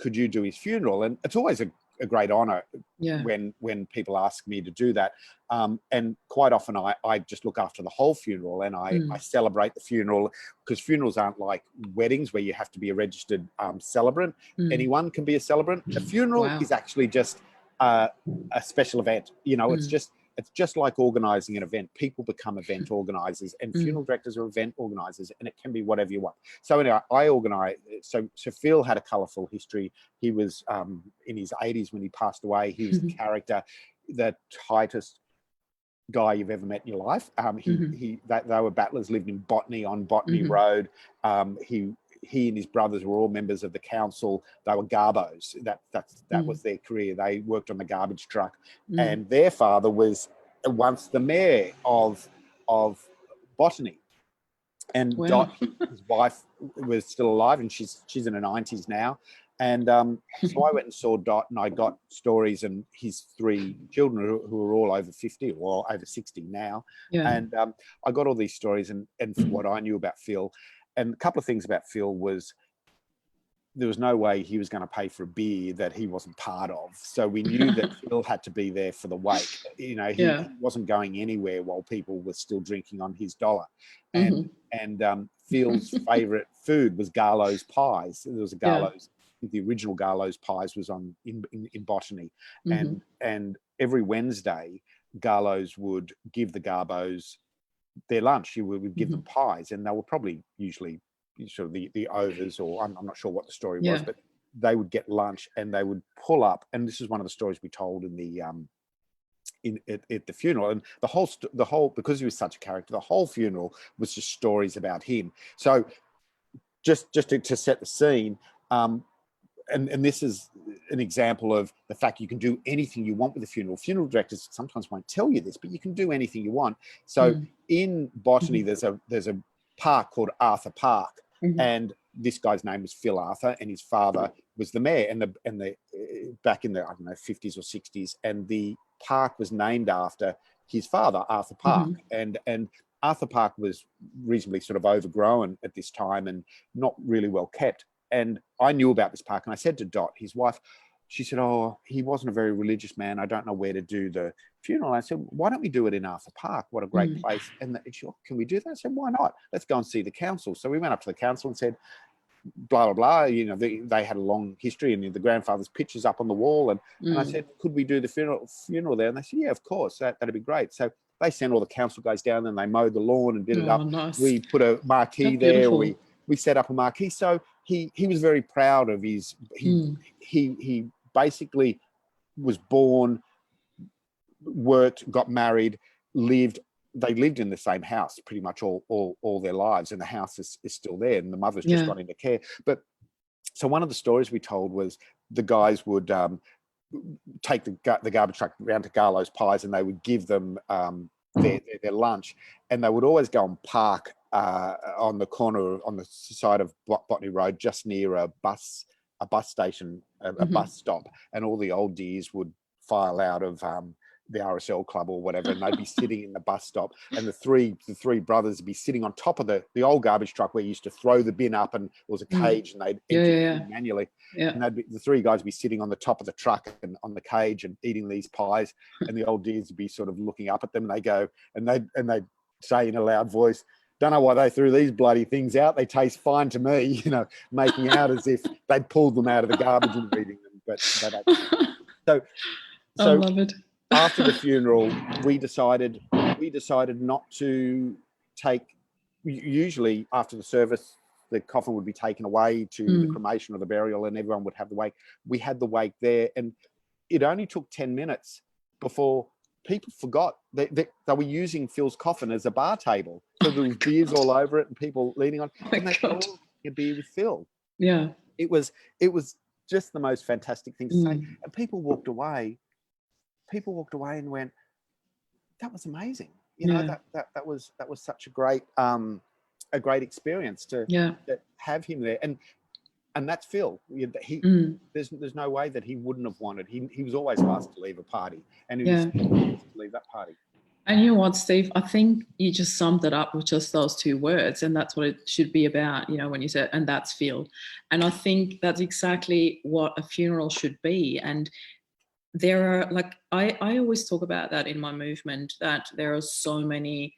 do his funeral? And it's always a great honor when people ask me to do that. And quite often I just look after the whole funeral, and I celebrate the funeral, because funerals aren't like weddings where you have to be a registered celebrant. Anyone can be a celebrant. A funeral is actually just a special event. It's just like organizing an event. People become event organizers, and funeral directors are event organizers, and it can be whatever you want. So anyway, I organize. So Phil had a colorful history. He was in his 80s when he passed away. He was the character, the tightest guy you've ever met in your life. They were battlers, lived in Botany on Botany Road. He and his brothers were all members of the council. They were garbos. That was their career. They worked on the garbage truck, and their father was once the mayor of Botany. And Dot, his wife, was still alive, and she's in her 90s now. And so I went and saw Dot, and I got stories, and his three children who are all over 50 or over 60 now. And I got all these stories and from what I knew about Phil. And a couple of things about Phil was there was no way he was going to pay for a beer that he wasn't part of. So we knew that Phil had to be there for the wake. He wasn't going anywhere while people were still drinking on his dollar. And Phil's favorite food was Garlow's pies. There was a Garlow's. The original Garlow's pies was in Botany, and every Wednesday Garlows would give the Garbos their lunch. He would give them pies, and they were probably usually sort of the overs, or I'm not sure what the story was, but they would get lunch and they would pull up. And this is one of the stories we told in the at the funeral, and the whole because he was such a character, the whole funeral was just stories about him. So just to set the scene, and this is an example of the fact you can do anything you want with a funeral. Funeral directors sometimes won't tell you this, but you can do anything you want. So in Botany, there's a park called Arthur Park, and this guy's name was Phil Arthur, and his father was the mayor. And the back in the 50s or 60s, and the park was named after his father, Arthur Park, and Arthur Park was reasonably sort of overgrown at this time and not really well kept. And I knew about this park, and I said to Dot, his wife, she said, "Oh, he wasn't a very religious man. I don't know where to do the funeral." I said, "Why don't we do it in Arthur Park? What a great place." And she said, "Can we do that?" I said, "Why not? Let's go and see the council." So we went up to the council and said, blah, blah, blah. You know, they had a long history, and the grandfather's pictures up on the wall. And I said, "Could we do the funeral there?" And they said, "Yeah, of course. That'd be great." So they sent all the council guys down, and they mowed the lawn and did it up. Nice. We put a marquee there. We set up a marquee. So he was very proud of his. He basically was born, worked, got married, lived. They lived in the same house pretty much all their lives, and the house is still there, and the mother's just gone into care. But so one of the stories we told was the guys would take the garbage truck around to Garlow's Pies, and they would give them their lunch, and they would always go and park on the corner on the side of Botany Road, just near a bus station, a bus stop, and all the old dears would file out of the RSL club or whatever, and they'd be sitting in the bus stop, and the three brothers would be sitting on top of the old garbage truck where you used to throw the bin up, and there was a cage, and they'd empty it in manually. And the three guys would be sitting on the top of the truck and on the cage and eating these pies, and the old dears would be sort of looking up at them, and they go, and they'd say in a loud voice, "Don't know why they threw these bloody things out. They taste fine to me," you know, making out as if they'd pulled them out of the garbage and eating them. But so I love it. After the funeral, we decided not to take. Usually, after the service, the coffin would be taken away to the cremation or the burial, and everyone would have the wake. We had the wake there, and it only took 10 minutes before people forgot they were using Phil's coffin as a bar table. So there was beers all over it, and people leaning on. And they thought, a beer with Phil. Yeah, it was just the most fantastic thing to say, and people walked away and went, "That was amazing." You know, that was such a great experience to have him there, and that's Phil. There's no way that he wouldn't have wanted. He was always asked to leave a party, and he was to leave that party. And you know what, Steve? I think you just summed it up with just those two words, and that's what it should be about, you know, when you said, "and that's Phil." And I think that's exactly what a funeral should be. And there are, like, I always talk about that in my movement, that there are so many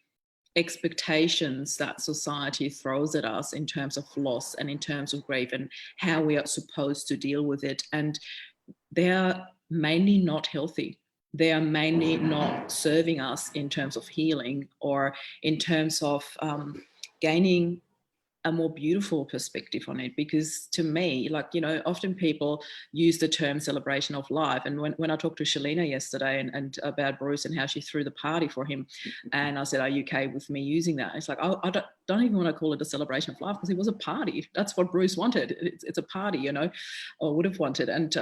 expectations that society throws at us in terms of loss and in terms of grief and how we are supposed to deal with it. And they're mainly not healthy. They are mainly not serving us in terms of healing or in terms of gaining a more beautiful perspective on it. Because to me, like, you know, often people use the term celebration of life. And when I talked to Shalina yesterday and about Bruce and how she threw the party for him, and I said, "Are you okay with me using that?" It's like, I don't even want to call it a celebration of life, because it was a party. That's what Bruce wanted. It's a party, you know, or would have wanted. And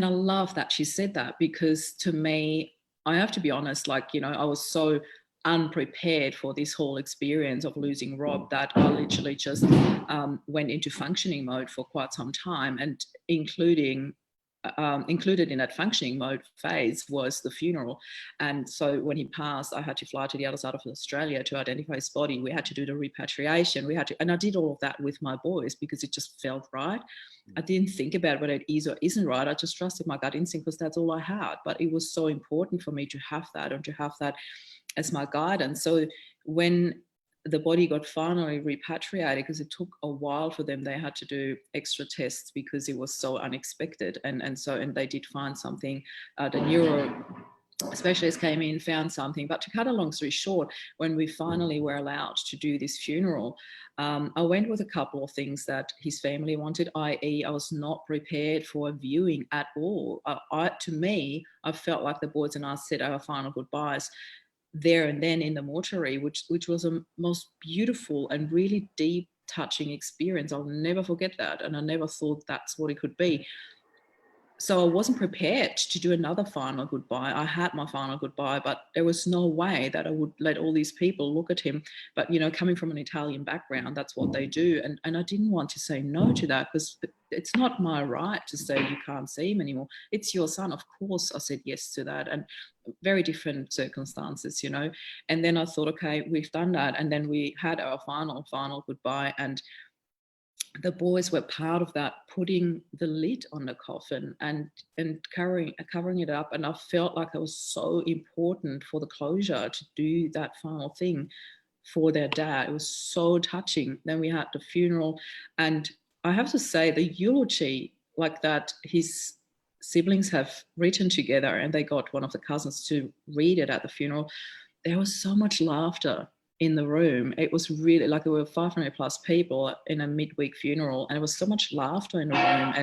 I love that she said that, because to me, I have to be honest, like, you know, I was so unprepared for this whole experience of losing Rob that I literally just went into functioning mode for quite some time, and included in that functioning mode phase was the funeral. And so when he passed, I had to fly to the other side of Australia to identify his body. We had to do the repatriation. And I did all of that with my boys because it just felt right. I didn't think about whether it is or isn't right. I just trusted my gut instinct because that's all I had. But it was so important for me to have that, and to have that as my guidance. So when the body got finally repatriated, because it took a while for them, they had to do extra tests because it was so unexpected. And they did find something, the specialist came in, found something. But to cut a long story short, when we finally were allowed to do this funeral, I went with a couple of things that his family wanted, i.e. I was not prepared for a viewing at all. To me, I felt like the boys and I said our final goodbyes there and then in the mortuary, which was a most beautiful and really deep, touching experience. I'll never forget that. And I never thought that's what it could be. So I wasn't prepared to do another final goodbye. I had my final goodbye, but there was no way that I would let all these people look at him. But, you know, coming from an Italian background, that's what they do. And I didn't want to say no to that, because it's not my right to say you can't see him anymore. It's your son. Of course, I said yes to that. And very different circumstances, you know. And then I thought, okay, we've done that. And then we had our final goodbye. And the boys were part of that, putting the lid on the coffin and covering it up. And I felt like it was so important for the closure to do that final thing for their dad. It was so touching. Then we had the funeral, and I have to say the eulogy, like that his siblings have written together, and they got one of the cousins to read it at the funeral. There was so much laughter in the room. It was really like there were 500 plus people in a midweek funeral, and there was so much laughter in the room.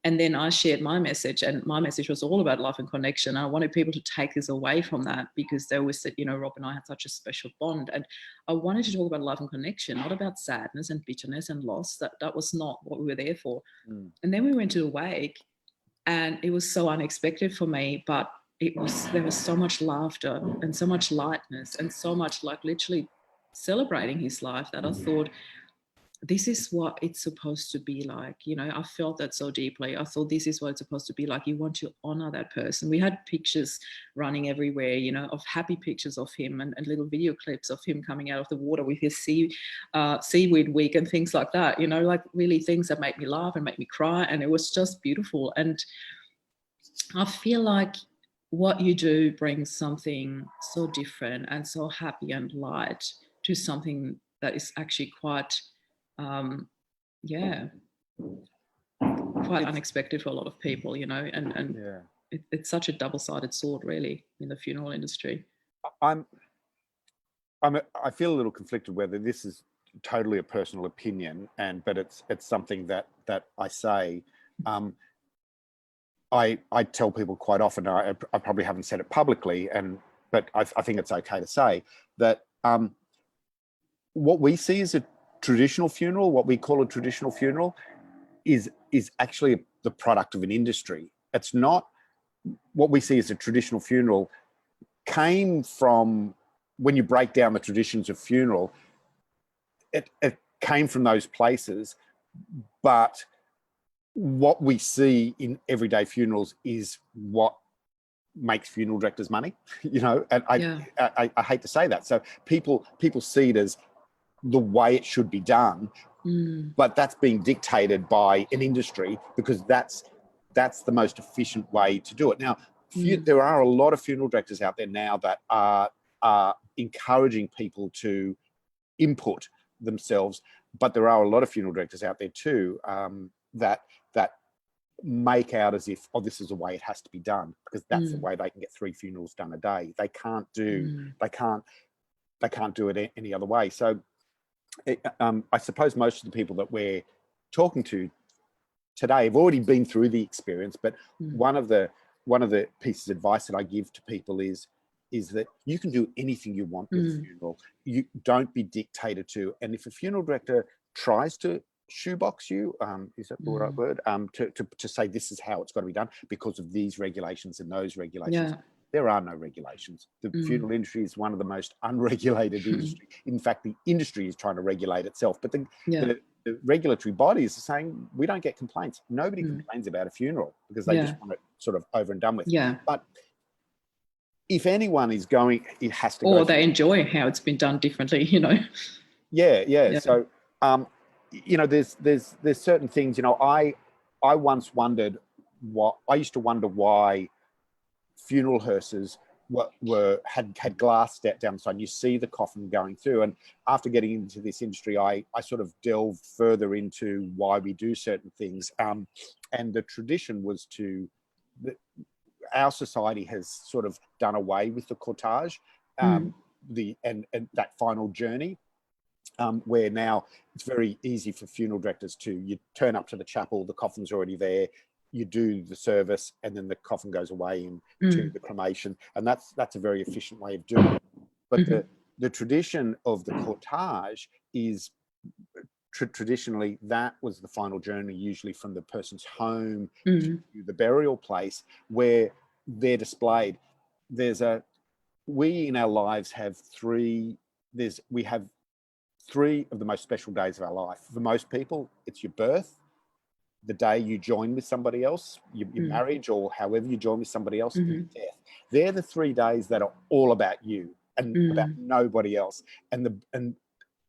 And then I shared my message, and my message was all about love and connection. I wanted people to take this away from that, because they always said, you know, Rob and I had such a special bond. And I wanted to talk about love and connection, not about sadness and bitterness and loss. That was not what we were there for. And then we went to the wake, and it was so unexpected for me, but there was so much laughter and so much lightness and so much like literally celebrating his life, that I thought, this is what it's supposed to be like. You know, I felt that so deeply. I thought this is what it's supposed to be like. You want to honor that person. We had pictures running everywhere, you know, of happy pictures of him, and little video clips of him coming out of the water with his seaweed wig and things like that, you know, like really things that make me laugh and make me cry. And it was just beautiful. And I feel like what you do brings something so different and so happy and light to something that is actually quite, quite unexpected for a lot of people, you know, and it's such a double-sided sword, really, in the funeral industry. I feel a little conflicted whether this is totally a personal opinion, but it's something that I say. I tell people quite often, I probably haven't said it publicly, but I think it's okay to say that what we see as a traditional funeral, what we call a traditional funeral, is actually the product of an industry. It's not what we see as a traditional funeral came from, when you break down the traditions of funeral, it came from those places, but what we see in everyday funerals is what makes funeral directors money, you know. And I hate to say that. So people see it as the way it should be done, but that's being dictated by an industry, because that's the most efficient way to do it. Now, there are a lot of funeral directors out there now that are encouraging people to input themselves, but there are a lot of funeral directors out there too that make out as if, oh, this is the way it has to be done, because that's the way they can get 3 funerals done a day. They can't do it any other way. So I suppose most of the people that we're talking to today have already been through the experience, but one of the pieces of advice that I give to people is that you can do anything you want with a funeral. You don't be dictated to. And if a funeral director tries to shoebox you, is that the right word, to say this is how it's got to be done because of these regulations and those regulations, there are no regulations. The funeral industry is one of the most unregulated industries. In fact, the industry is trying to regulate itself, but the regulatory bodies are saying, we don't get complaints. Nobody complains about a funeral, because they just want it sort of over and done with. But if anyone is going, it has to go. Or they enjoy how it's been done differently, you know. So you know, there's certain things, you know, I once wondered I used to wonder why funeral hearses had glass down the side. You see the coffin going through. And after getting into this industry, I sort of delved further into why we do certain things. And the tradition was our society has sort of done away with the cortege, and that final journey, where now it's very easy for funeral directors you turn up to the chapel, the coffin's already there, you do the service, and then the coffin goes away into the cremation, and that's a very efficient way of doing it. But the tradition of the cortege is traditionally that was the final journey, usually from the person's home to the burial place, where they're displayed. We in our lives have three of the most special days of our life. For most people, it's your birth, the day you join with somebody else, your marriage, or however you join with somebody else, and death. They're the 3 days that are all about you and about nobody else. And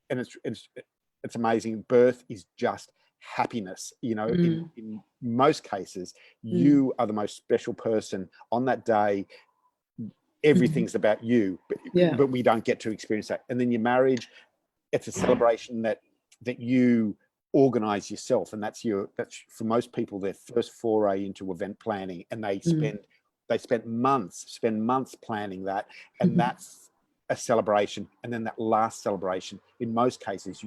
it's amazing. Birth is just happiness. You know, in most cases, you are the most special person on that day. Everything's about you, but we don't get to experience that. And then your marriage, it's a celebration that you organize yourself, and that's for most people their first foray into event planning, and they spend months planning that, and that's a celebration. And then that last celebration, in most cases,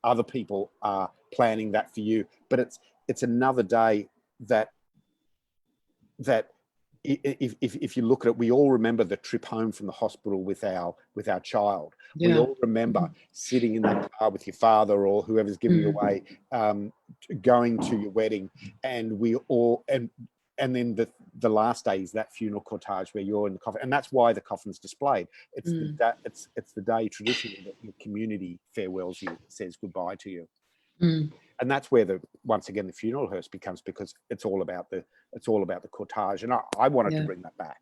other people are planning that for you, but it's another day that if you look at it, we all remember the trip home from the hospital with our child. We all remember sitting in that car with your father or whoever's giving you away, going to your wedding, and we all and then the last day is that funeral cortege where you're in the coffin, and that's why the coffin's displayed. It's the day traditionally that your community farewells you, says goodbye to you. And that's where once again the funeral hearse becomes, because it's all about the cortege, and I wanted to bring that back.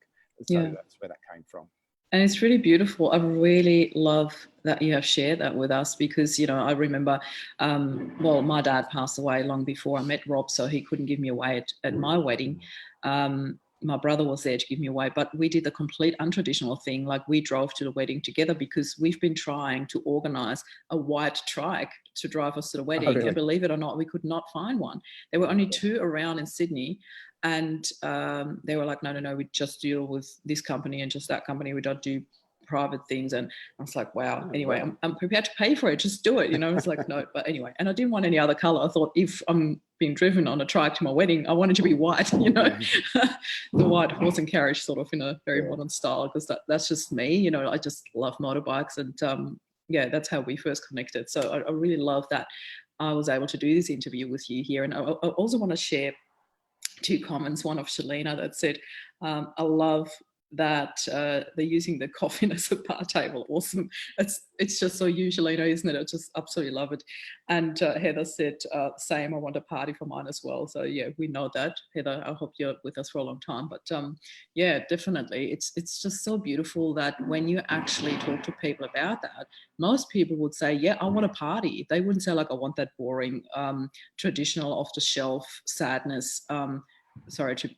So that's where that came from. And it's really beautiful. I really love that you have shared that with us, because, you know, I remember, my dad passed away long before I met Rob, so he couldn't give me away at my wedding. My brother was there to give me away, but we did the complete untraditional thing. Like, we drove to the wedding together, because we've been trying to organize a white trike to drive us to the wedding. Really? And believe it or not, we could not find one. There were only 2 around in Sydney. And they were like, no, we just deal with this company and just that company. We don't do private things. And I was like, wow. Anyway, I'm prepared to pay for it. Just do it. You know, it's like, no. But anyway, and I didn't want any other color. I thought, if I'm being driven on a trike to my wedding, I wanted to be white, you know, the white horse and carriage, sort of in a very modern style, because that's just me. You know, I just love motorbikes, and that's how we first connected. So I really love that I was able to do this interview with you here. And I also want to share 2 comments. One of Shalina that said, I love that they're using the coffin as a bar table. Awesome. It's just so you, Shalina, isn't it? I just absolutely love it. And Heather said, same, I want a party for mine as well. So yeah, we know that. Heather, I hope you're with us for a long time. But definitely. It's just so beautiful that when you actually talk to people about that, most people would say, yeah, I want a party. They wouldn't say like, I want that boring, traditional, off the shelf sadness. Sorry to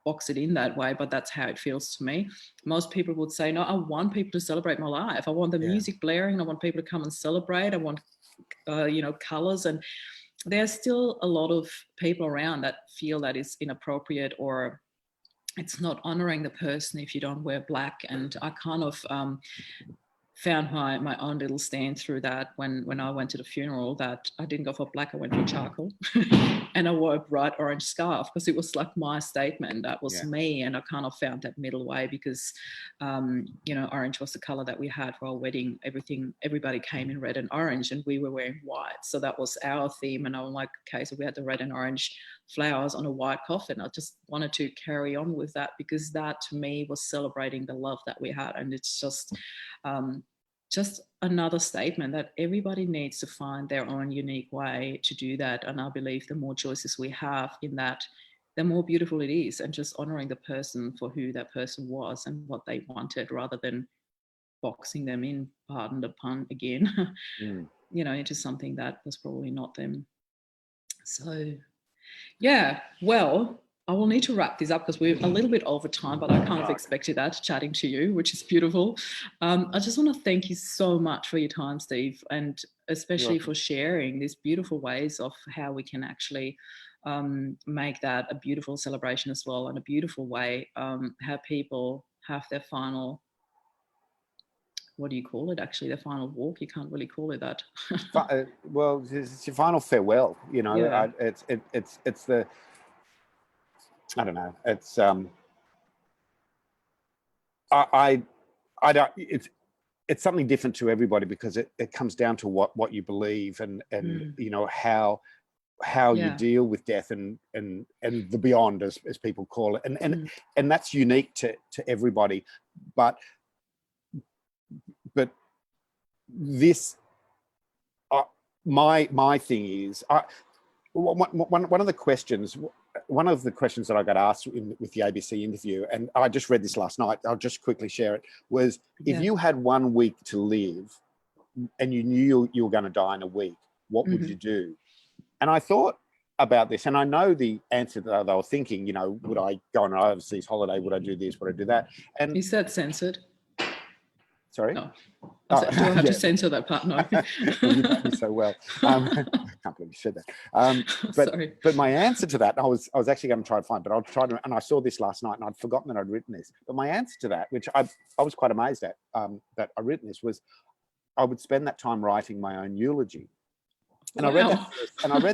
box it in that way, but that's how it feels to me. Most people would say, no, I want people to celebrate my life. I want the music blaring. I want people to come and celebrate. I want, colors. And there's still a lot of people around that feel that it's inappropriate, or it's not honoring the person if you don't wear black. And I kind of found my own little stand through that when I went to the funeral, that I didn't go for black, I went for charcoal. And I wore a bright orange scarf, because it was like my statement. That was me. And I kind of found that middle way, because orange was the color that we had for our wedding. Everybody came in red and orange, and we were wearing white, so that was our theme. And I'm like, okay, so we had the red and orange flowers on a white coffin. I just wanted to carry on with that, because that to me was celebrating the love that we had. And it's just another statement that everybody needs to find their own unique way to do that. And I believe the more choices we have in that, the more beautiful it is, and just honoring the person for who that person was and what they wanted, rather than boxing them in, pardon the pun again, into something that was probably not them. So yeah, well, I will need to wrap this up, because we're a little bit over time, but I kind of expected that, chatting to you, which is beautiful. I just want to thank you so much for your time, Steve, and especially for sharing these beautiful ways of how we can actually make that a beautiful celebration as well, and a beautiful way, have people have their final, what do you call it, actually, their final walk? You can't really call it that. Well, it's your final farewell, you know. Yeah. It's the, I don't know, it's I don't, it's something different to everybody, because it comes down to what you believe, and you know, how you deal with death, and the beyond, as people call it, and that's unique to everybody. But this, my thing is, one of the questions that I got asked with the ABC interview, and I just read this last night, I'll just quickly share it, was, if you had 1 week to live and you knew you were going to die in a week, what would you do? And I thought about this, and I know the answer that they were thinking, you know, would I go on an overseas holiday? Would I do this? Would I do that? And is that censored? Sorry? No. Do I have to censor that part? No. Well, you know me so well. I can't believe you said that. Sorry. But my answer to that, I was actually going to try and find, but I'll try to, and I saw this last night and I'd forgotten that I'd written this. But my answer to that, which I was quite amazed at, that I'd written this, was I would spend that time writing my own eulogy. And I read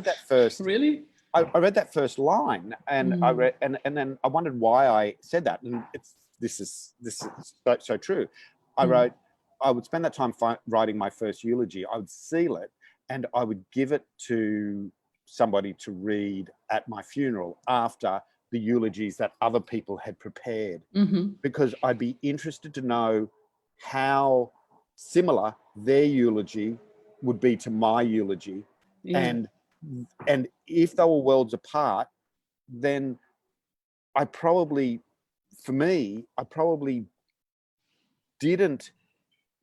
that first. Really? I read that first line, and I read, and then I wondered why I said that. And this is so true. I wrote, I would spend that time writing my first eulogy. I would seal it, and I would give it to somebody to read at my funeral after the eulogies that other people had prepared, because I'd be interested to know how similar their eulogy would be to my eulogy. And if they were worlds apart, then I probably didn't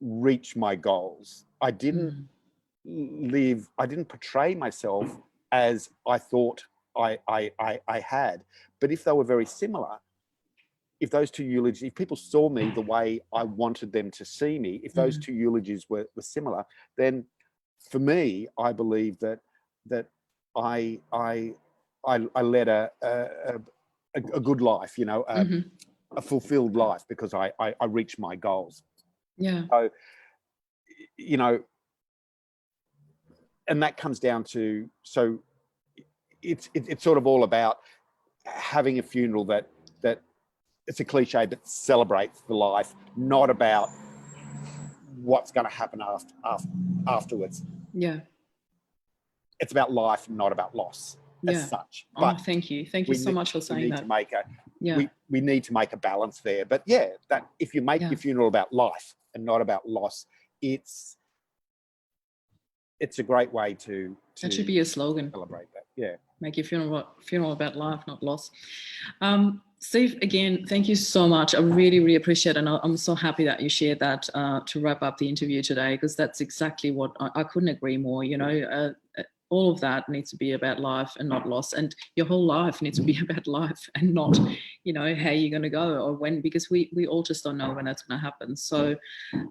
reach my goals. I didn't portray myself as I thought I had. But if they were very similar, if those two eulogies, if people saw me the way I wanted them to see me, if those two eulogies were similar, then for me, I believe that I led a good life, you know, a fulfilled life, because I reached my goals. Yeah. So, you know, and that comes down to, so it's sort of all about having a funeral that it's a cliche, but celebrates the life, not about what's going to happen afterwards. Yeah. It's about life, not about loss as such. But thank you so much for saying that. We need to make a balance there. But yeah, that if you make your funeral about life and not about loss, it's a great way to that should be a slogan. Celebrate that. Yeah. Make your funeral about life, not loss. Steve, again, thank you so much. I really, really appreciate it. And I'm so happy that you shared that to wrap up the interview today, because that's exactly what I couldn't agree more. You know, all of that needs to be about life and not loss. And your whole life needs to be about life and not, you know, how you're going to go or when, because we all just don't know when that's going to happen. So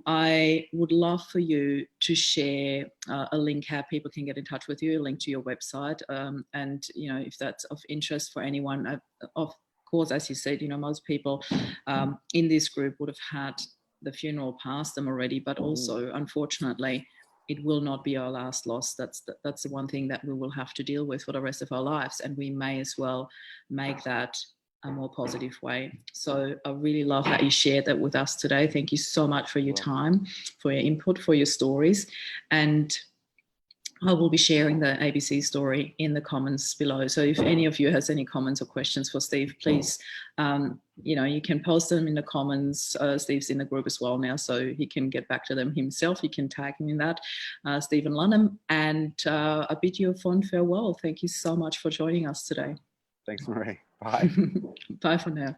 I would love for you to share a link how people can get in touch with you, a link to your website. And, you know, if that's of interest for anyone, of course, as you said, you know, most people in this group would have had the funeral past them already, but also, unfortunately, it will not be our last loss. That's the one thing that we will have to deal with for the rest of our lives. And we may as well make that a more positive way. So I really love that you shared that with us today. Thank you so much for your time, for your input, for your stories. And I will be sharing the ABC story in the comments below. So if any of you has any comments or questions for Steve, please, you know, you can post them in the comments. Steve's in the group as well now, so he can get back to them himself. You can tag him in that, Steve Lunam. And I bid you a fond farewell. Thank you so much for joining us today. Thanks, Marie. Bye. Bye for now.